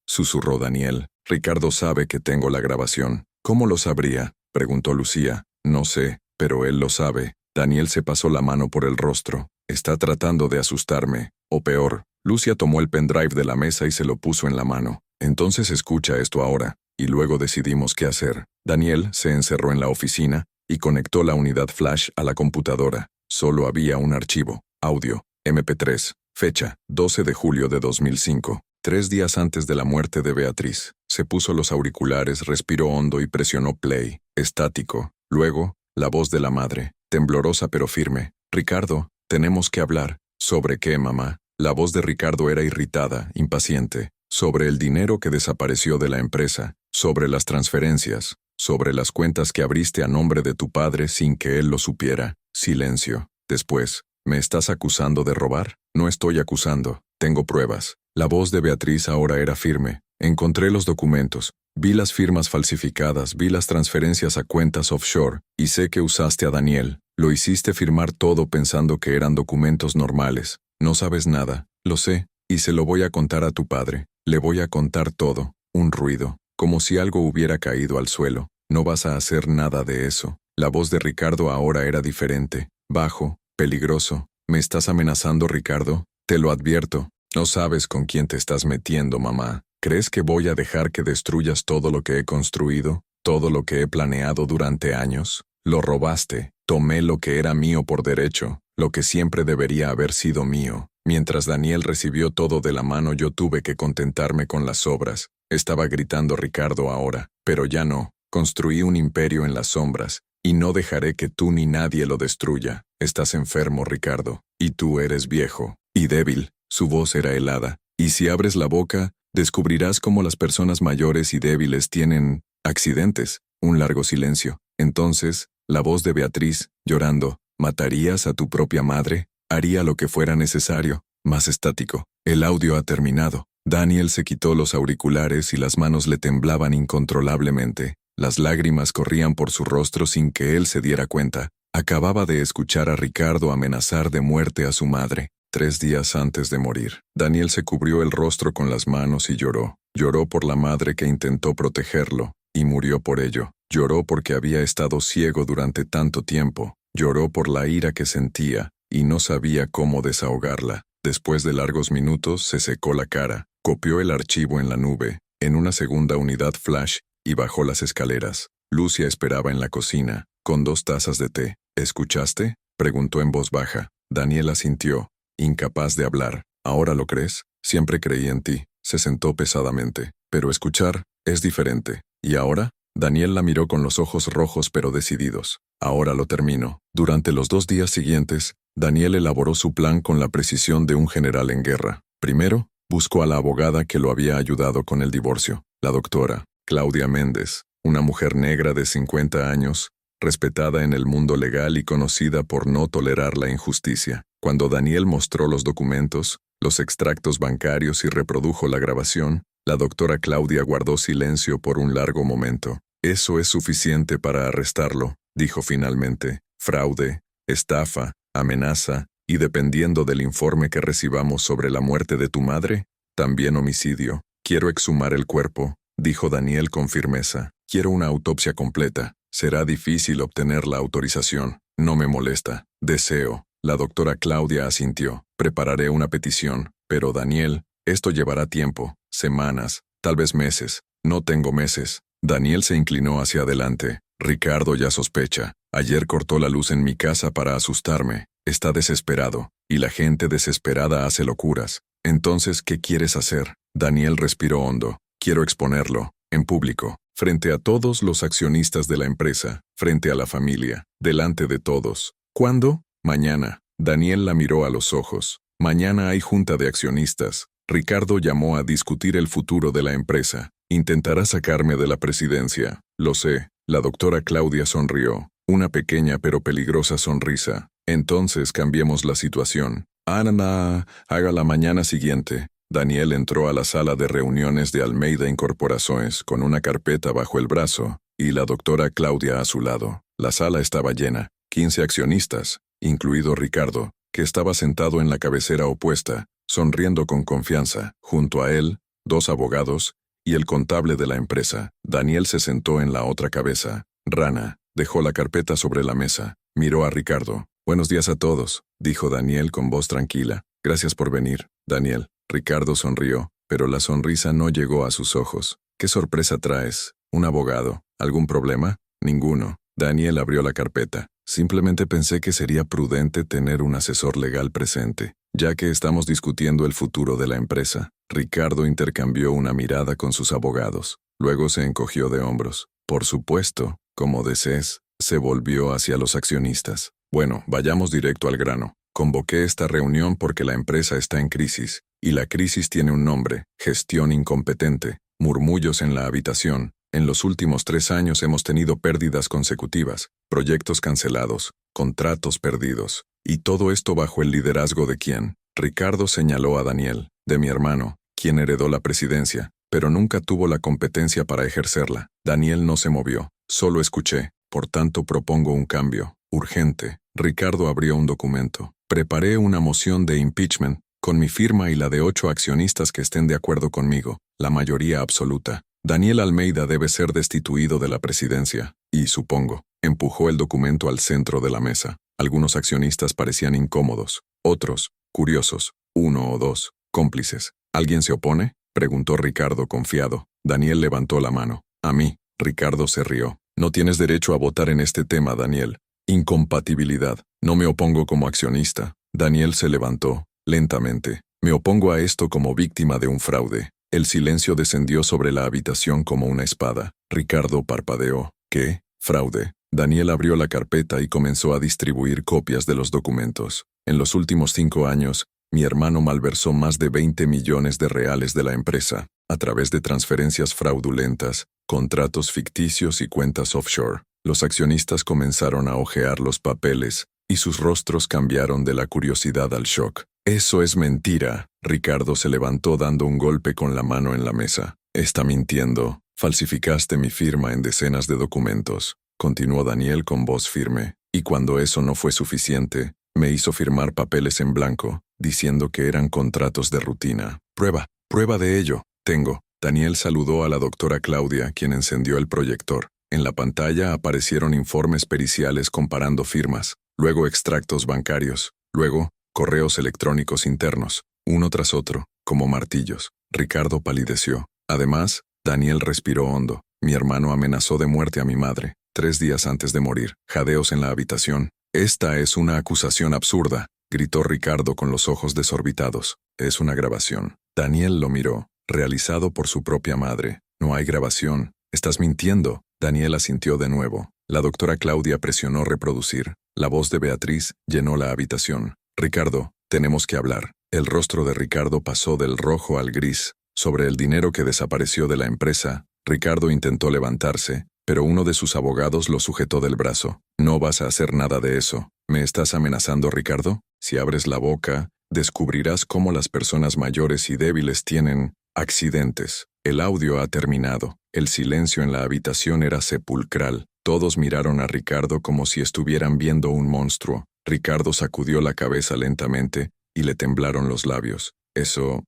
susurró Daniel. Ricardo sabe que tengo la grabación. ¿Cómo lo sabría?, preguntó Lucía. No sé, pero él lo sabe. Daniel se pasó la mano por el rostro. Está tratando de asustarme. O peor. Lucia tomó el pendrive de la mesa y se lo puso en la mano. Entonces escucha esto ahora. Y luego decidimos qué hacer. Daniel se encerró en la oficina y conectó la unidad flash a la computadora. Solo había un archivo. Audio. MP3. Fecha. 12 de julio de 2005. 3 días antes de la muerte de Beatriz. Se puso los auriculares, respiró hondo y presionó play. Estático. Luego, la voz de la madre. Temblorosa pero firme. Ricardo, tenemos que hablar. ¿Sobre qué, mamá? La voz de Ricardo era irritada, impaciente. Sobre el dinero que desapareció de la empresa. Sobre las transferencias. Sobre las cuentas que abriste a nombre de tu padre sin que él lo supiera. Silencio. Después, ¿me estás acusando de robar? No estoy acusando. Tengo pruebas. La voz de Beatriz ahora era firme. Encontré los documentos. Vi las firmas falsificadas, vi las transferencias a cuentas offshore, y sé que usaste a Daniel. Lo hiciste firmar todo pensando que eran documentos normales. No sabes nada. Lo sé, y se lo voy a contar a tu padre. Le voy a contar todo. Un ruido. Como si algo hubiera caído al suelo. No vas a hacer nada de eso. La voz de Ricardo ahora era diferente. Bajo, peligroso. ¿Me estás amenazando, Ricardo? Te lo advierto. No sabes con quién te estás metiendo, mamá. ¿Crees que voy a dejar que destruyas todo lo que he construido? ¿Todo lo que he planeado durante años? Lo robaste. Tomé lo que era mío por derecho, lo que siempre debería haber sido mío. Mientras Daniel recibió todo de la mano, yo tuve que contentarme con las sobras. Estaba gritando Ricardo ahora, pero ya no. Construí un imperio en las sombras, y no dejaré que tú ni nadie lo destruya. Estás enfermo, Ricardo, y tú eres viejo y débil. Su voz era helada. Y si abres la boca, descubrirás cómo las personas mayores y débiles tienen accidentes. Un largo silencio. Entonces, la voz de Beatriz, llorando. ¿Matarías a tu propia madre? Haría lo que fuera necesario. Más estático. El audio ha terminado. Daniel se quitó los auriculares y las manos le temblaban incontrolablemente. Las lágrimas corrían por su rostro sin que él se diera cuenta. Acababa de escuchar a Ricardo amenazar de muerte a su madre. 3 días antes de morir. Daniel se cubrió el rostro con las manos y lloró. Lloró por la madre que intentó protegerlo, y murió por ello. Lloró porque había estado ciego durante tanto tiempo. Lloró por la ira que sentía, y no sabía cómo desahogarla. Después de largos minutos se secó la cara, copió el archivo en la nube, en una segunda unidad flash, y bajó las escaleras. Lucia esperaba en la cocina, con 2 tazas de té. ¿Escuchaste?, preguntó en voz baja. Daniel asintió, incapaz de hablar. ¿Ahora lo crees? Siempre creí en ti. Se sentó pesadamente. Pero escuchar es diferente. ¿Y ahora? Daniel la miró con los ojos rojos pero decididos. Ahora lo termino. Durante los 2 días siguientes, Daniel elaboró su plan con la precisión de un general en guerra. Primero, buscó a la abogada que lo había ayudado con el divorcio, la doctora Claudia Méndez, una mujer negra de 50 años, respetada en el mundo legal y conocida por no tolerar la injusticia. Cuando Daniel mostró los documentos, los extractos bancarios y reprodujo la grabación, la doctora Claudia guardó silencio por un largo momento. «Eso es suficiente para arrestarlo», dijo finalmente. «Fraude, estafa, amenaza, y dependiendo del informe que recibamos sobre la muerte de tu madre, también homicidio. Quiero exhumar el cuerpo», dijo Daniel con firmeza. «Quiero una autopsia completa. Será difícil obtener la autorización. No me molesta. Deseo. La doctora Claudia asintió. Prepararé una petición. Pero Daniel, esto llevará tiempo. Semanas, tal vez meses. No tengo meses. Daniel se inclinó hacia adelante. Ricardo ya sospecha. Ayer cortó la luz en mi casa para asustarme. Está desesperado. Y la gente desesperada hace locuras. Entonces, ¿qué quieres hacer? Daniel respiró hondo. Quiero exponerlo, en público, frente a todos los accionistas de la empresa, frente a la familia, delante de todos. ¿Cuándo? Mañana. Daniel la miró a los ojos. Mañana hay junta de accionistas. Ricardo llamó a discutir el futuro de la empresa. Intentará sacarme de la presidencia. Lo sé. La doctora Claudia sonrió. Una pequeña pero peligrosa sonrisa. Entonces cambiemos la situación. Ana, haga la mañana siguiente. Daniel entró a la sala de reuniones de Almeida Incorporaciones con una carpeta bajo el brazo y la doctora Claudia a su lado. La sala estaba llena, 15 accionistas, incluido Ricardo, que estaba sentado en la cabecera opuesta, sonriendo con confianza. Junto a él, 2 abogados y el contable de la empresa. Daniel se sentó en la otra cabeza. Rana dejó la carpeta sobre la mesa. Miró a Ricardo. «Buenos días a todos», dijo Daniel con voz tranquila. «Gracias por venir, Daniel». Ricardo sonrió, pero la sonrisa no llegó a sus ojos. «¿Qué sorpresa traes? ¿Un abogado? ¿Algún problema?» «Ninguno». Daniel abrió la carpeta. «Simplemente pensé que sería prudente tener un asesor legal presente, ya que estamos discutiendo el futuro de la empresa». Ricardo intercambió una mirada con sus abogados. Luego se encogió de hombros. «Por supuesto, como desees». Se volvió hacia los accionistas. «Bueno, vayamos directo al grano. Convoqué esta reunión porque la empresa está en crisis, y la crisis tiene un nombre: gestión incompetente». Murmullos en la habitación. En los últimos 3 años hemos tenido pérdidas consecutivas, proyectos cancelados, contratos perdidos. ¿Y todo esto bajo el liderazgo de quién? Ricardo señaló a Daniel, de mi hermano, quien heredó la presidencia, pero nunca tuvo la competencia para ejercerla. Daniel no se movió. Solo escuché. Por tanto, propongo un cambio. Urgente. Ricardo abrió un documento. Preparé una moción de impeachment, con mi firma y la de 8 accionistas que estén de acuerdo conmigo, la mayoría absoluta. Daniel Almeida debe ser destituido de la presidencia, y supongo. Empujó el documento al centro de la mesa. Algunos accionistas parecían incómodos, otros, curiosos, 1 o 2, cómplices. ¿Alguien se opone?, preguntó Ricardo confiado. Daniel levantó la mano. «A mí». Ricardo se rió. «No tienes derecho a votar en este tema, Daniel. Incompatibilidad. No me opongo como accionista». Daniel se levantó, lentamente. «Me opongo a esto como víctima de un fraude». El silencio descendió sobre la habitación como una espada. Ricardo parpadeó. «¿Qué? ¿Fraude?» Daniel abrió la carpeta y comenzó a distribuir copias de los documentos. «En los últimos 5 años, mi hermano malversó más de 20 millones de reales de la empresa, a través de transferencias fraudulentas, contratos ficticios y cuentas offshore». Los accionistas comenzaron a hojear los papeles, y sus rostros cambiaron de la curiosidad al shock. «Eso es mentira». Ricardo se levantó dando un golpe con la mano en la mesa. «Está mintiendo. Falsificaste mi firma en decenas de documentos», continuó Daniel con voz firme. «Y cuando eso no fue suficiente, me hizo firmar papeles en blanco, diciendo que eran contratos de rutina. Prueba de ello. Tengo». Daniel saludó a la doctora Claudia, quien encendió el proyector. En la pantalla aparecieron informes periciales comparando firmas, luego extractos bancarios, luego correos electrónicos internos, uno tras otro, como martillos. Ricardo palideció. Además, Daniel respiró hondo. «Mi hermano amenazó de muerte a mi madre, 3 días antes de morir». Jadeos en la habitación. «Esta es una acusación absurda», gritó Ricardo con los ojos desorbitados. «Es una grabación». Daniel lo miró. «Realizado por su propia madre. No hay grabación. Estás mintiendo». Daniel asintió de nuevo. La doctora Claudia presionó reproducir. La voz de Beatriz llenó la habitación. «Ricardo, tenemos que hablar». El rostro de Ricardo pasó del rojo al gris. Sobre el dinero que desapareció de la empresa, Ricardo intentó levantarse, pero uno de sus abogados lo sujetó del brazo. «No vas a hacer nada de eso. ¿Me estás amenazando, Ricardo? Si abres la boca, descubrirás cómo las personas mayores y débiles tienen accidentes». El audio ha terminado. El silencio en la habitación era sepulcral. Todos miraron a Ricardo como si estuvieran viendo un monstruo. Ricardo sacudió la cabeza lentamente y le temblaron los labios. Eso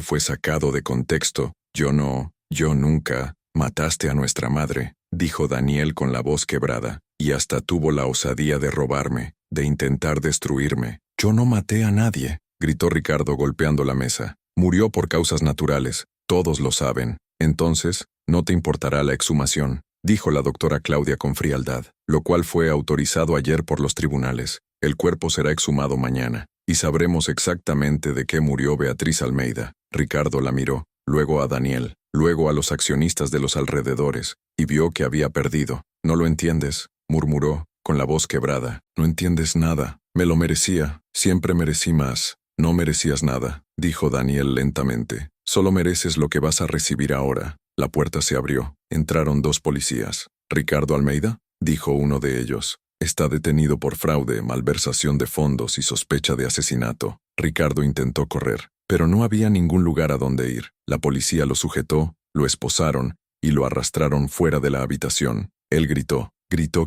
fue sacado de contexto. Yo nunca. Mataste a nuestra madre». dijo Daniel con la voz quebrada, y hasta tuvo la osadía de robarme, de intentar destruirme. Yo no maté a nadie, gritó Ricardo golpeando la mesa. Murió por causas naturales, todos lo saben. Entonces, no te importará la exhumación, dijo la doctora Claudia con frialdad, lo cual fue autorizado ayer por los tribunales. El cuerpo será exhumado mañana, y sabremos exactamente de qué murió Beatriz Almeida. Ricardo la miró, luego a Daniel, luego a los accionistas de los alrededores, y vio que había perdido. «No lo entiendes», murmuró, con la voz quebrada. «No entiendes nada. Me lo merecía. Siempre merecí más». «No merecías nada», dijo Daniel lentamente. «Solo mereces lo que vas a recibir ahora». La puerta se abrió. Entraron 2 policías. «¿Ricardo Almeida?», dijo uno de ellos. «Está detenido por fraude, malversación de fondos y sospecha de asesinato». Ricardo intentó correr, pero no había ningún lugar a donde ir. La policía lo sujetó, lo esposaron y lo arrastraron fuera de la habitación. Él gritó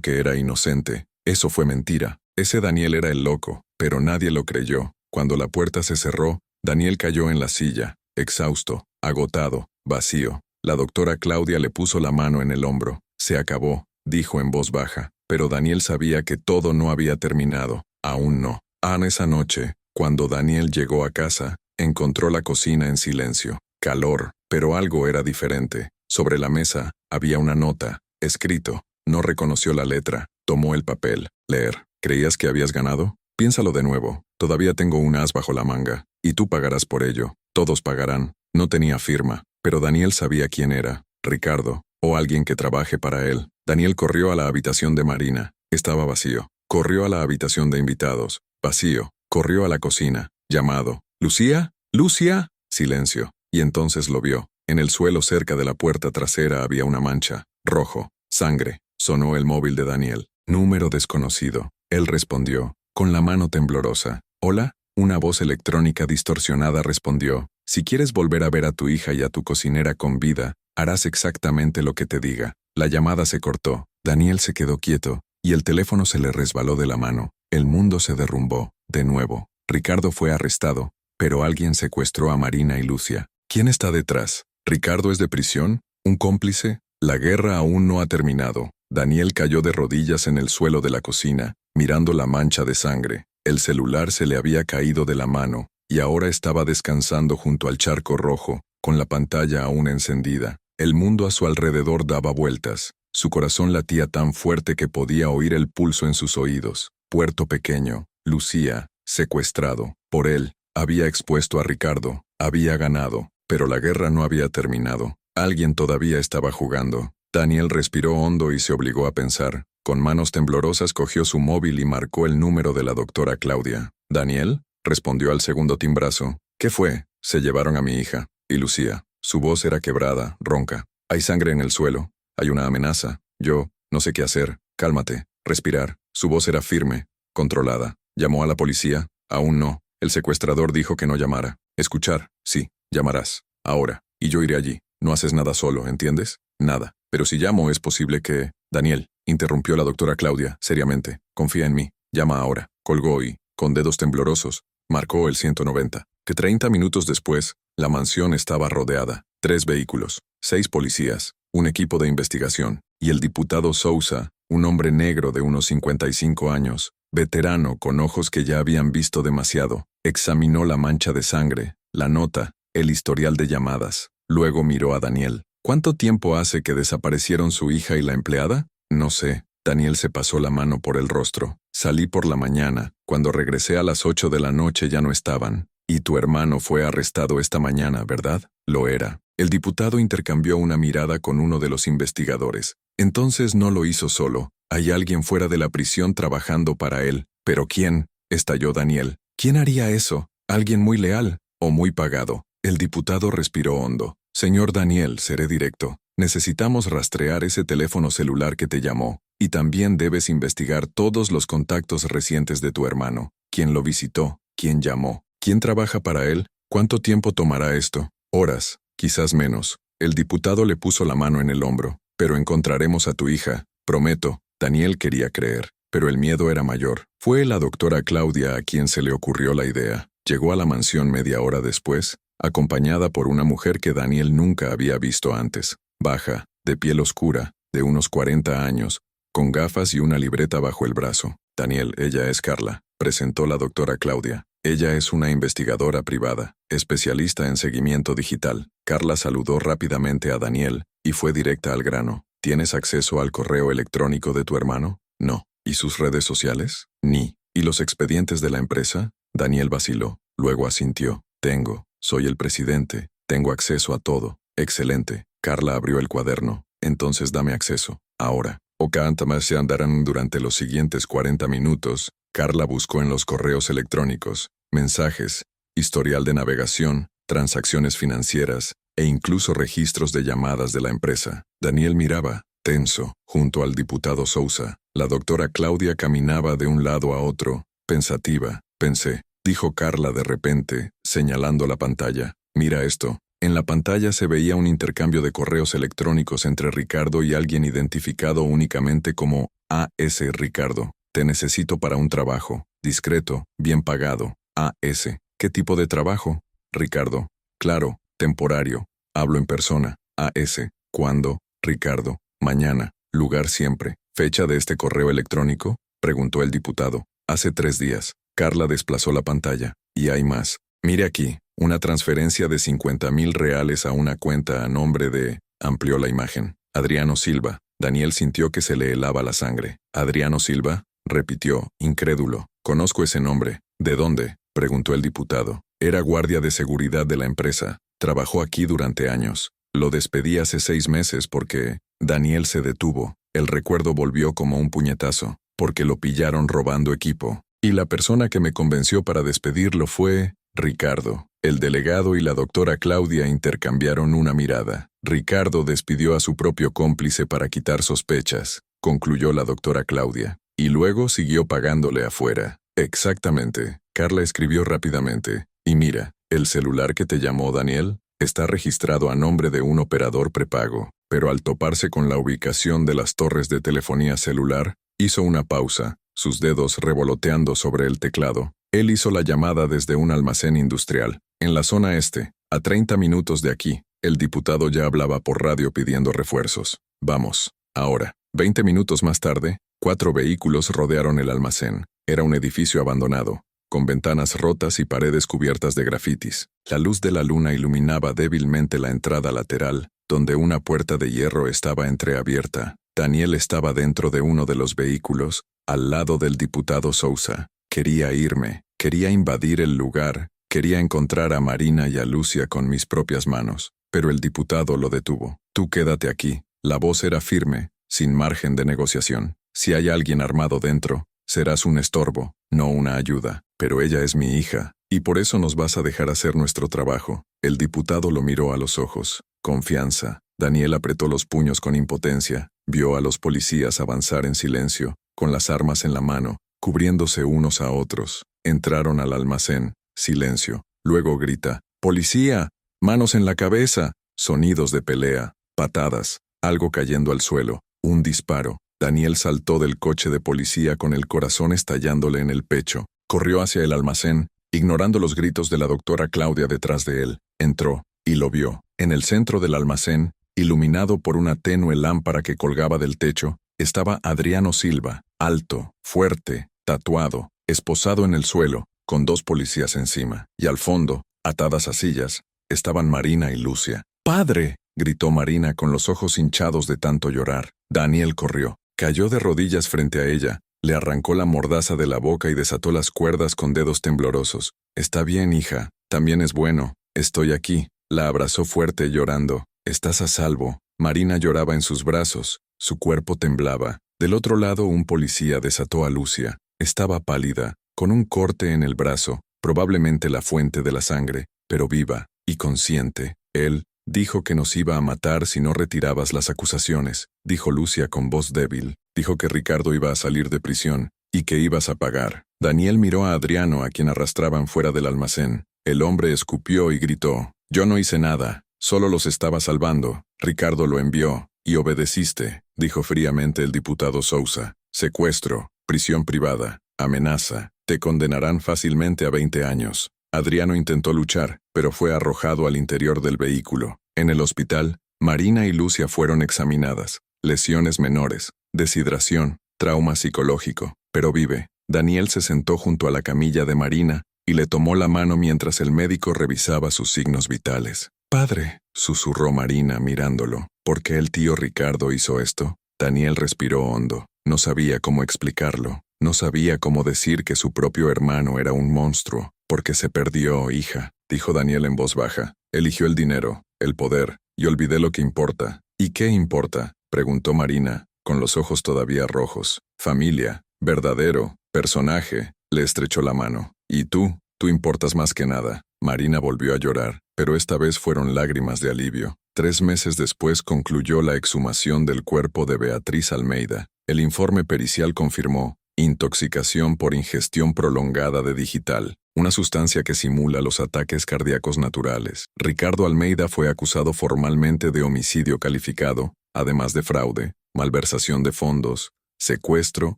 que era inocente. Eso fue mentira. Ese Daniel era el loco, pero nadie lo creyó. Cuando la puerta se cerró, Daniel cayó en la silla, exhausto, agotado, vacío. La doctora Claudia le puso la mano en el hombro. «Se acabó», dijo en voz baja, pero Daniel sabía que todo no había terminado. Aún no. Esa noche, cuando Daniel llegó a casa, encontró la cocina en silencio. Calor, pero algo era diferente. Sobre la mesa había una nota, escrito. No reconoció la letra. Tomó el papel. Leer. «¿Creías que habías ganado? Piénsalo de nuevo. Todavía tengo un as bajo la manga, y tú pagarás por ello. Todos pagarán». No tenía firma, pero Daniel sabía quién era. Ricardo, o alguien que trabaje para él. Daniel corrió a la habitación de Marina. Estaba vacío. Corrió a la habitación de invitados. Vacío. Corrió a la cocina. Llamado. «¿Lucía? ¿Lucia?» Silencio. Y entonces lo vio. En el suelo cerca de la puerta trasera había una mancha. Rojo. Sangre. Sonó el móvil de Daniel. Número desconocido. Él respondió, con la mano temblorosa. «¿Hola?» Una voz electrónica distorsionada respondió. «Si quieres volver a ver a tu hija y a tu cocinera con vida, harás exactamente lo que te diga». La llamada se cortó. Daniel se quedó quieto, y el teléfono se le resbaló de la mano. El mundo se derrumbó, de nuevo. Ricardo fue arrestado, pero alguien secuestró a Marina y Lucia. ¿Quién está detrás? ¿Ricardo es de prisión? ¿Un cómplice? La guerra aún no ha terminado. Daniel cayó de rodillas en el suelo de la cocina, mirando la mancha de sangre. El celular se le había caído de la mano, y ahora estaba descansando junto al charco rojo, con la pantalla aún encendida. El mundo a su alrededor daba vueltas. Su corazón latía tan fuerte que podía oír el pulso en sus oídos. Puerto Pequeño, Lucía, secuestrado. Por él, había expuesto a Ricardo, había ganado, pero la guerra no había terminado. Alguien todavía estaba jugando. Daniel respiró hondo y se obligó a pensar. Con manos temblorosas cogió su móvil y marcó el número de la doctora Claudia. «¿Daniel?», respondió al segundo timbrazo. «¿Qué fue?». «Se llevaron a mi hija». «¿Y Lucía?». Su voz era quebrada, ronca. «Hay sangre en el suelo. Hay una amenaza. Yo, no sé qué hacer. Cálmate. Respirar». Su voz era firme, controlada. «¿Llamó a la policía?». «Aún no. El secuestrador dijo que no llamara». «Escuchar. Sí, llamarás. Ahora. Y yo iré allí. No haces nada solo, ¿entiendes?». «Nada. Pero si llamo es posible que...». «Daniel», interrumpió la doctora Claudia, seriamente. «Confía en mí. Llama ahora». Colgó y, con dedos temblorosos, marcó el 190. Que 30 minutos después, la mansión estaba rodeada. 3 vehículos, 6 policías, un equipo de investigación, y el diputado Sousa, un hombre negro de unos 55 años, veterano con ojos que ya habían visto demasiado, examinó la mancha de sangre, la nota, el historial de llamadas. Luego miró a Daniel. «¿Cuánto tiempo hace que desaparecieron su hija y la empleada?». «No sé». Daniel se pasó la mano por el rostro. «Salí por la mañana. Cuando regresé a las 8 de la noche ya no estaban. Y tu hermano fue arrestado esta mañana, ¿verdad?». «Lo era». El diputado intercambió una mirada con uno de los investigadores. «Entonces no lo hizo solo. Hay alguien fuera de la prisión trabajando para él». «¿Pero quién?», estalló Daniel. «¿Quién haría eso? ¿Alguien muy leal? ¿O muy pagado?». El diputado respiró hondo. «Señor Daniel, seré directo. Necesitamos rastrear ese teléfono celular que te llamó, y también debes investigar todos los contactos recientes de tu hermano. ¿Quién lo visitó? ¿Quién llamó? ¿Quién trabaja para él? ¿Cuánto tiempo tomará esto? Horas, quizás menos». El diputado le puso la mano en el hombro. «Pero encontraremos a tu hija, prometo». Daniel quería creer, pero el miedo era mayor. Fue la doctora Claudia a quien se le ocurrió la idea. Llegó a la mansión media hora después, acompañada por una mujer que Daniel nunca había visto antes. Baja, de piel oscura, de unos 40 años, con gafas y una libreta bajo el brazo. Daniel, ella es Carla, presentó la doctora Claudia. Ella es una investigadora privada, especialista en seguimiento digital. Carla saludó rápidamente a Daniel y fue directa al grano. ¿Tienes acceso al correo electrónico de tu hermano? No. ¿Y sus redes sociales? Ni. ¿Y los expedientes de la empresa? Daniel vaciló, luego asintió. Tengo. Soy el presidente. Tengo acceso a todo. Excelente. Carla abrió el cuaderno. Entonces dame acceso. Ahora. Ocaantamas se andarán durante los siguientes 40 minutos. Carla buscó en los correos electrónicos, mensajes, historial de navegación, transacciones financieras e incluso registros de llamadas de la empresa. Daniel miraba, tenso, junto al diputado Sousa. La doctora Claudia caminaba de un lado a otro, pensativa. Pensé, dijo Carla de repente, señalando la pantalla. Mira esto. En la pantalla se veía un intercambio de correos electrónicos entre Ricardo y alguien identificado únicamente como A.S. Ricardo. Te necesito para un trabajo. Discreto, bien pagado. A.S. ¿Qué tipo de trabajo? Ricardo. Claro, temporario. Hablo en persona. A.S. ¿Cuándo? Ricardo. Mañana. Lugar siempre. ¿Fecha de este correo electrónico? Preguntó el diputado. Hace 3 días. Carla desplazó la pantalla. Y hay más. Mire aquí. Una transferencia de 50,000 reales a una cuenta a nombre de... Amplió la imagen. Adriano Silva. Daniel sintió que se le helaba la sangre. ¿Adriano Silva? Repitió, incrédulo. Conozco ese nombre. ¿De dónde? Preguntó el diputado. Era guardia de seguridad de la empresa. Trabajó aquí durante años. Lo despedí hace 6 meses porque... Daniel se detuvo. El recuerdo volvió como un puñetazo, porque lo pillaron robando equipo. Y la persona que me convenció para despedirlo fue... Ricardo. El delegado y la doctora Claudia intercambiaron una mirada. Ricardo despidió a su propio cómplice para quitar sospechas, concluyó la doctora Claudia, y luego siguió pagándole afuera. Exactamente. Carla escribió rápidamente. Y mira, el celular que te llamó Daniel está registrado a nombre de un operador prepago, pero al toparse con la ubicación de las torres de telefonía celular, hizo una pausa, sus dedos revoloteando sobre el teclado. Él hizo la llamada desde un almacén industrial, en la zona este, a 30 minutos de aquí. El diputado ya hablaba por radio pidiendo refuerzos. Vamos, ahora. 20 minutos más tarde, 4 vehículos rodearon el almacén. Era un edificio abandonado, con ventanas rotas y paredes cubiertas de grafitis. La luz de la luna iluminaba débilmente la entrada lateral, donde una puerta de hierro estaba entreabierta. Daniel estaba dentro de uno de los vehículos, al lado del diputado Sousa. Quería irme, quería invadir el lugar, quería encontrar a Marina y a Lucia con mis propias manos, pero el diputado lo detuvo. Tú quédate aquí. La voz era firme, sin margen de negociación. Si hay alguien armado dentro, serás un estorbo, no una ayuda. Pero ella es mi hija, y por eso nos vas a dejar hacer nuestro trabajo. El diputado lo miró a los ojos. Confianza. Daniel apretó los puños con impotencia, vio a los policías avanzar en silencio, con las armas en la mano, cubriéndose unos a otros. Entraron al almacén. Silencio. Luego grita, ¡Policía! ¡Manos en la cabeza! Sonidos de pelea, patadas, algo cayendo al suelo, un disparo. Daniel saltó del coche de policía con el corazón estallándole en el pecho. Corrió hacia el almacén, ignorando los gritos de la doctora Claudia detrás de él. Entró, y lo vio. En el centro del almacén, iluminado por una tenue lámpara que colgaba del techo, estaba Adriano Silva, alto, fuerte, tatuado, esposado en el suelo, con 2 policías encima. Y al fondo, atadas a sillas, estaban Marina y Lucia. ¡Padre!, gritó Marina con los ojos hinchados de tanto llorar. Daniel corrió, cayó de rodillas frente a ella, le arrancó la mordaza de la boca y desató las cuerdas con dedos temblorosos. Está bien, hija, también es bueno, estoy aquí. La abrazó fuerte llorando. Estás a salvo. Marina lloraba en sus brazos, su cuerpo temblaba. Del otro lado un policía desató a Lucia. Estaba pálida, con un corte en el brazo, probablemente la fuente de la sangre, pero viva y consciente. Él dijo que nos iba a matar si no retirabas las acusaciones, dijo Lucia con voz débil. Dijo que Ricardo iba a salir de prisión y que ibas a pagar. Daniel miró a Adriano, a quien arrastraban fuera del almacén. El hombre escupió y gritó, yo no hice nada, solo los estaba salvando. Ricardo lo envió, y obedeciste, dijo fríamente el diputado Sousa. Secuestro, prisión privada, amenaza, te condenarán fácilmente a 20 años. Adriano intentó luchar, pero fue arrojado al interior del vehículo. En el hospital, Marina y Lucia fueron examinadas. lesiones menores, deshidratación, trauma psicológico, pero vive. Daniel se sentó junto a la camilla de Marina y le tomó la mano mientras el médico revisaba sus signos vitales. «Padre», susurró Marina mirándolo. «¿Por qué el tío Ricardo hizo esto?» Daniel respiró hondo. No sabía cómo explicarlo. No sabía cómo decir que su propio hermano era un monstruo. «Porque se perdió, hija», dijo Daniel en voz baja. «Eligió el dinero, el poder, y olvidé lo que importa». «¿Y qué importa?», preguntó Marina, con los ojos todavía rojos. «Familia, verdadero, personaje», le estrechó la mano. «Y tú importas más que nada». Marina volvió a llorar, pero esta vez fueron lágrimas de alivio. 3 meses después concluyó la exhumación del cuerpo de Beatriz Almeida. El informe pericial confirmó intoxicación por ingestión prolongada de digital, una sustancia que simula los ataques cardíacos naturales. Ricardo Almeida fue acusado formalmente de homicidio calificado, además de fraude, malversación de fondos, secuestro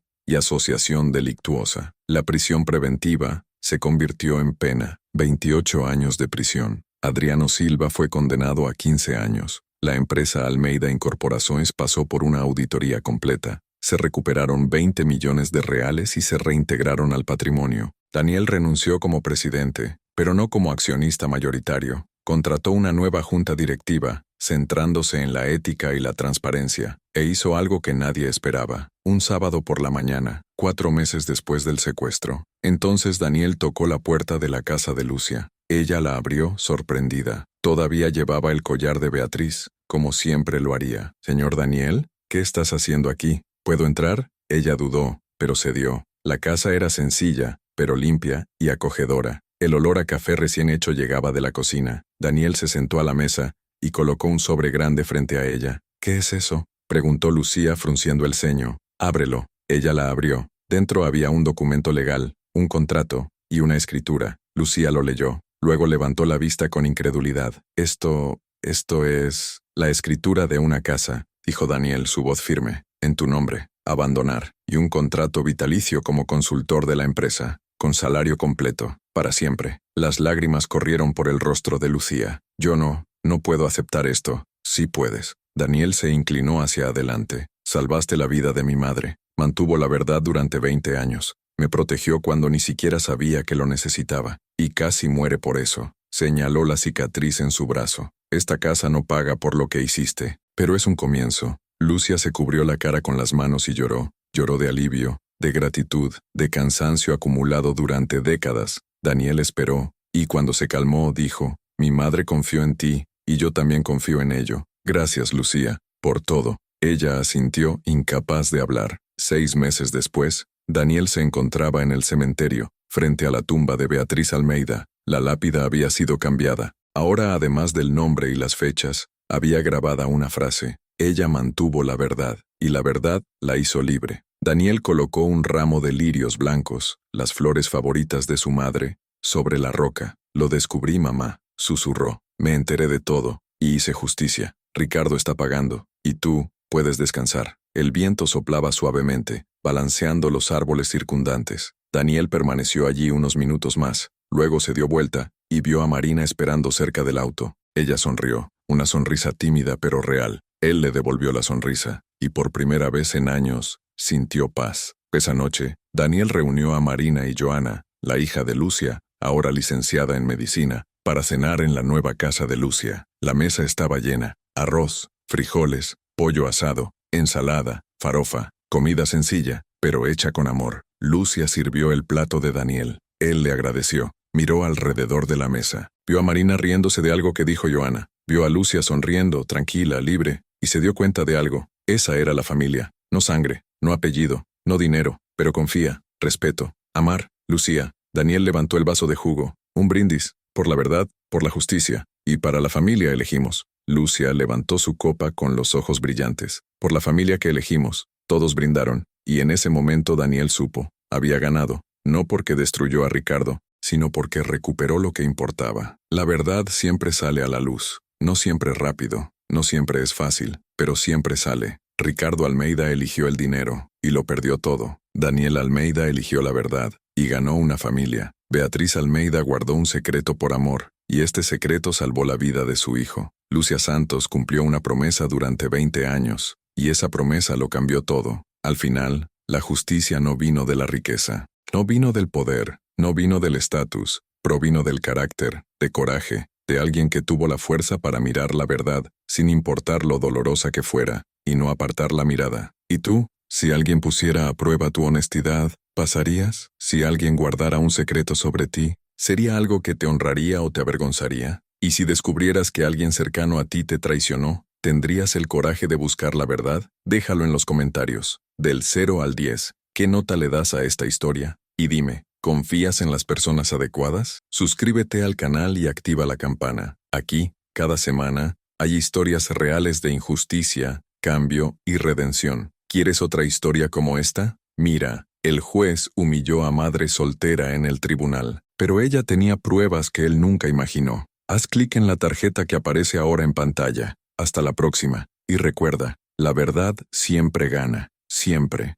y asociación delictuosa. La prisión preventiva se convirtió en pena, 28 años de prisión. Adriano Silva fue condenado a 15 años. La empresa Almeida Incorporaciones pasó por una auditoría completa. Se recuperaron 20 millones de reales y se reintegraron al patrimonio. Daniel renunció como presidente, pero no como accionista mayoritario. Contrató una nueva junta directiva, centrándose en la ética y la transparencia, e hizo algo que nadie esperaba. Un sábado por la mañana, 4 meses después del secuestro. Entonces Daniel tocó la puerta de la casa de Lucia. Ella la abrió, sorprendida. Todavía llevaba el collar de Beatriz, como siempre lo haría. «Señor Daniel, ¿qué estás haciendo aquí? ¿Puedo entrar?» Ella dudó, pero cedió. La casa era sencilla, pero limpia y acogedora. El olor a café recién hecho llegaba de la cocina. Daniel se sentó a la mesa y colocó un sobre grande frente a ella. «¿Qué es eso?», preguntó Lucía frunciendo el ceño. «Ábrelo». Ella la abrió. Dentro había un documento legal, un contrato y una escritura. Lucía lo leyó. Luego levantó la vista con incredulidad. Esto es la escritura de una casa», dijo Daniel, su voz firme. «En tu nombre, abandonar, y un contrato vitalicio como consultor de la empresa, con salario completo, para siempre». Las lágrimas corrieron por el rostro de Lucía. «Yo no puedo aceptar esto». «Sí puedes». Daniel se inclinó hacia adelante. «Salvaste la vida de mi madre. Mantuvo la verdad durante 20 años. Me protegió cuando ni siquiera sabía que lo necesitaba. Y casi muere por eso». Señaló la cicatriz en su brazo. «Esta casa no paga por lo que hiciste, pero es un comienzo». Lucia se cubrió la cara con las manos y lloró. Lloró de alivio, de gratitud, de cansancio acumulado durante décadas. Daniel esperó, y cuando se calmó dijo: «Mi madre confió en ti, y yo también confío en ello. Gracias, Lucía, por todo». Ella asintió, incapaz de hablar. 6 meses después, Daniel se encontraba en el cementerio, frente a la tumba de Beatriz Almeida. La lápida había sido cambiada. Ahora, además del nombre y las fechas, había grabada una frase: «Ella mantuvo la verdad, y la verdad la hizo libre». Daniel colocó un ramo de lirios blancos, las flores favoritas de su madre, sobre la roca. «Lo descubrí, mamá», susurró. «Me enteré de todo, y hice justicia. Ricardo está pagando, y tú puedes descansar». El viento soplaba suavemente, balanceando los árboles circundantes. Daniel permaneció allí unos minutos más. Luego se dio vuelta y vio a Marina esperando cerca del auto. Ella sonrió, una sonrisa tímida pero real. Él le devolvió la sonrisa, y por primera vez en años, sintió paz. Esa noche, Daniel reunió a Marina y Joana, la hija de Lucia, ahora licenciada en medicina, para cenar en la nueva casa de Lucia. La mesa estaba llena: arroz, frijoles, pollo asado, ensalada, farofa, comida sencilla, pero hecha con amor. Lucia sirvió el plato de Daniel. Él le agradeció. Miró alrededor de la mesa. Vio a Marina riéndose de algo que dijo Joana. Vio a Lucia sonriendo, tranquila, libre, y se dio cuenta de algo. Esa era la familia. No sangre, no apellido, no dinero, pero confía, respeto, amar. Lucía. Daniel levantó el vaso de jugo. Un brindis, por la verdad, por la justicia, y para la familia elegimos. Lucia levantó su copa con los ojos brillantes. Por la familia que elegimos. Todos brindaron, y en ese momento Daniel supo. Había ganado, no porque destruyó a Ricardo, sino porque recuperó lo que importaba. La verdad siempre sale a la luz. No siempre rápido, no siempre es fácil, pero siempre sale. Ricardo Almeida eligió el dinero, y lo perdió todo. Daniel Almeida eligió la verdad, y ganó una familia. Beatriz Almeida guardó un secreto por amor, y este secreto salvó la vida de su hijo. Lucia Santos cumplió una promesa durante 20 años. y esa promesa lo cambió todo. Al final, la justicia no vino de la riqueza, no vino del poder, no vino del estatus, provino del carácter, de coraje, de alguien que tuvo la fuerza para mirar la verdad, sin importar lo dolorosa que fuera, y no apartar la mirada. ¿Y tú? Si alguien pusiera a prueba tu honestidad, ¿pasarías? Si alguien guardara un secreto sobre ti, ¿sería algo que te honraría o te avergonzaría? Y si descubrieras que alguien cercano a ti te traicionó, ¿tendrías el coraje de buscar la verdad? Déjalo en los comentarios. Del 0 al 10, ¿qué nota le das a esta historia? Y dime, ¿confías en las personas adecuadas? Suscríbete al canal y activa la campana. Aquí, cada semana, hay historias reales de injusticia, cambio y redención. ¿Quieres otra historia como esta? Mira, el juez humilló a madre soltera en el tribunal, pero ella tenía pruebas que él nunca imaginó. Haz clic en la tarjeta que aparece ahora en pantalla. Hasta la próxima. Y recuerda, la verdad siempre gana. Siempre.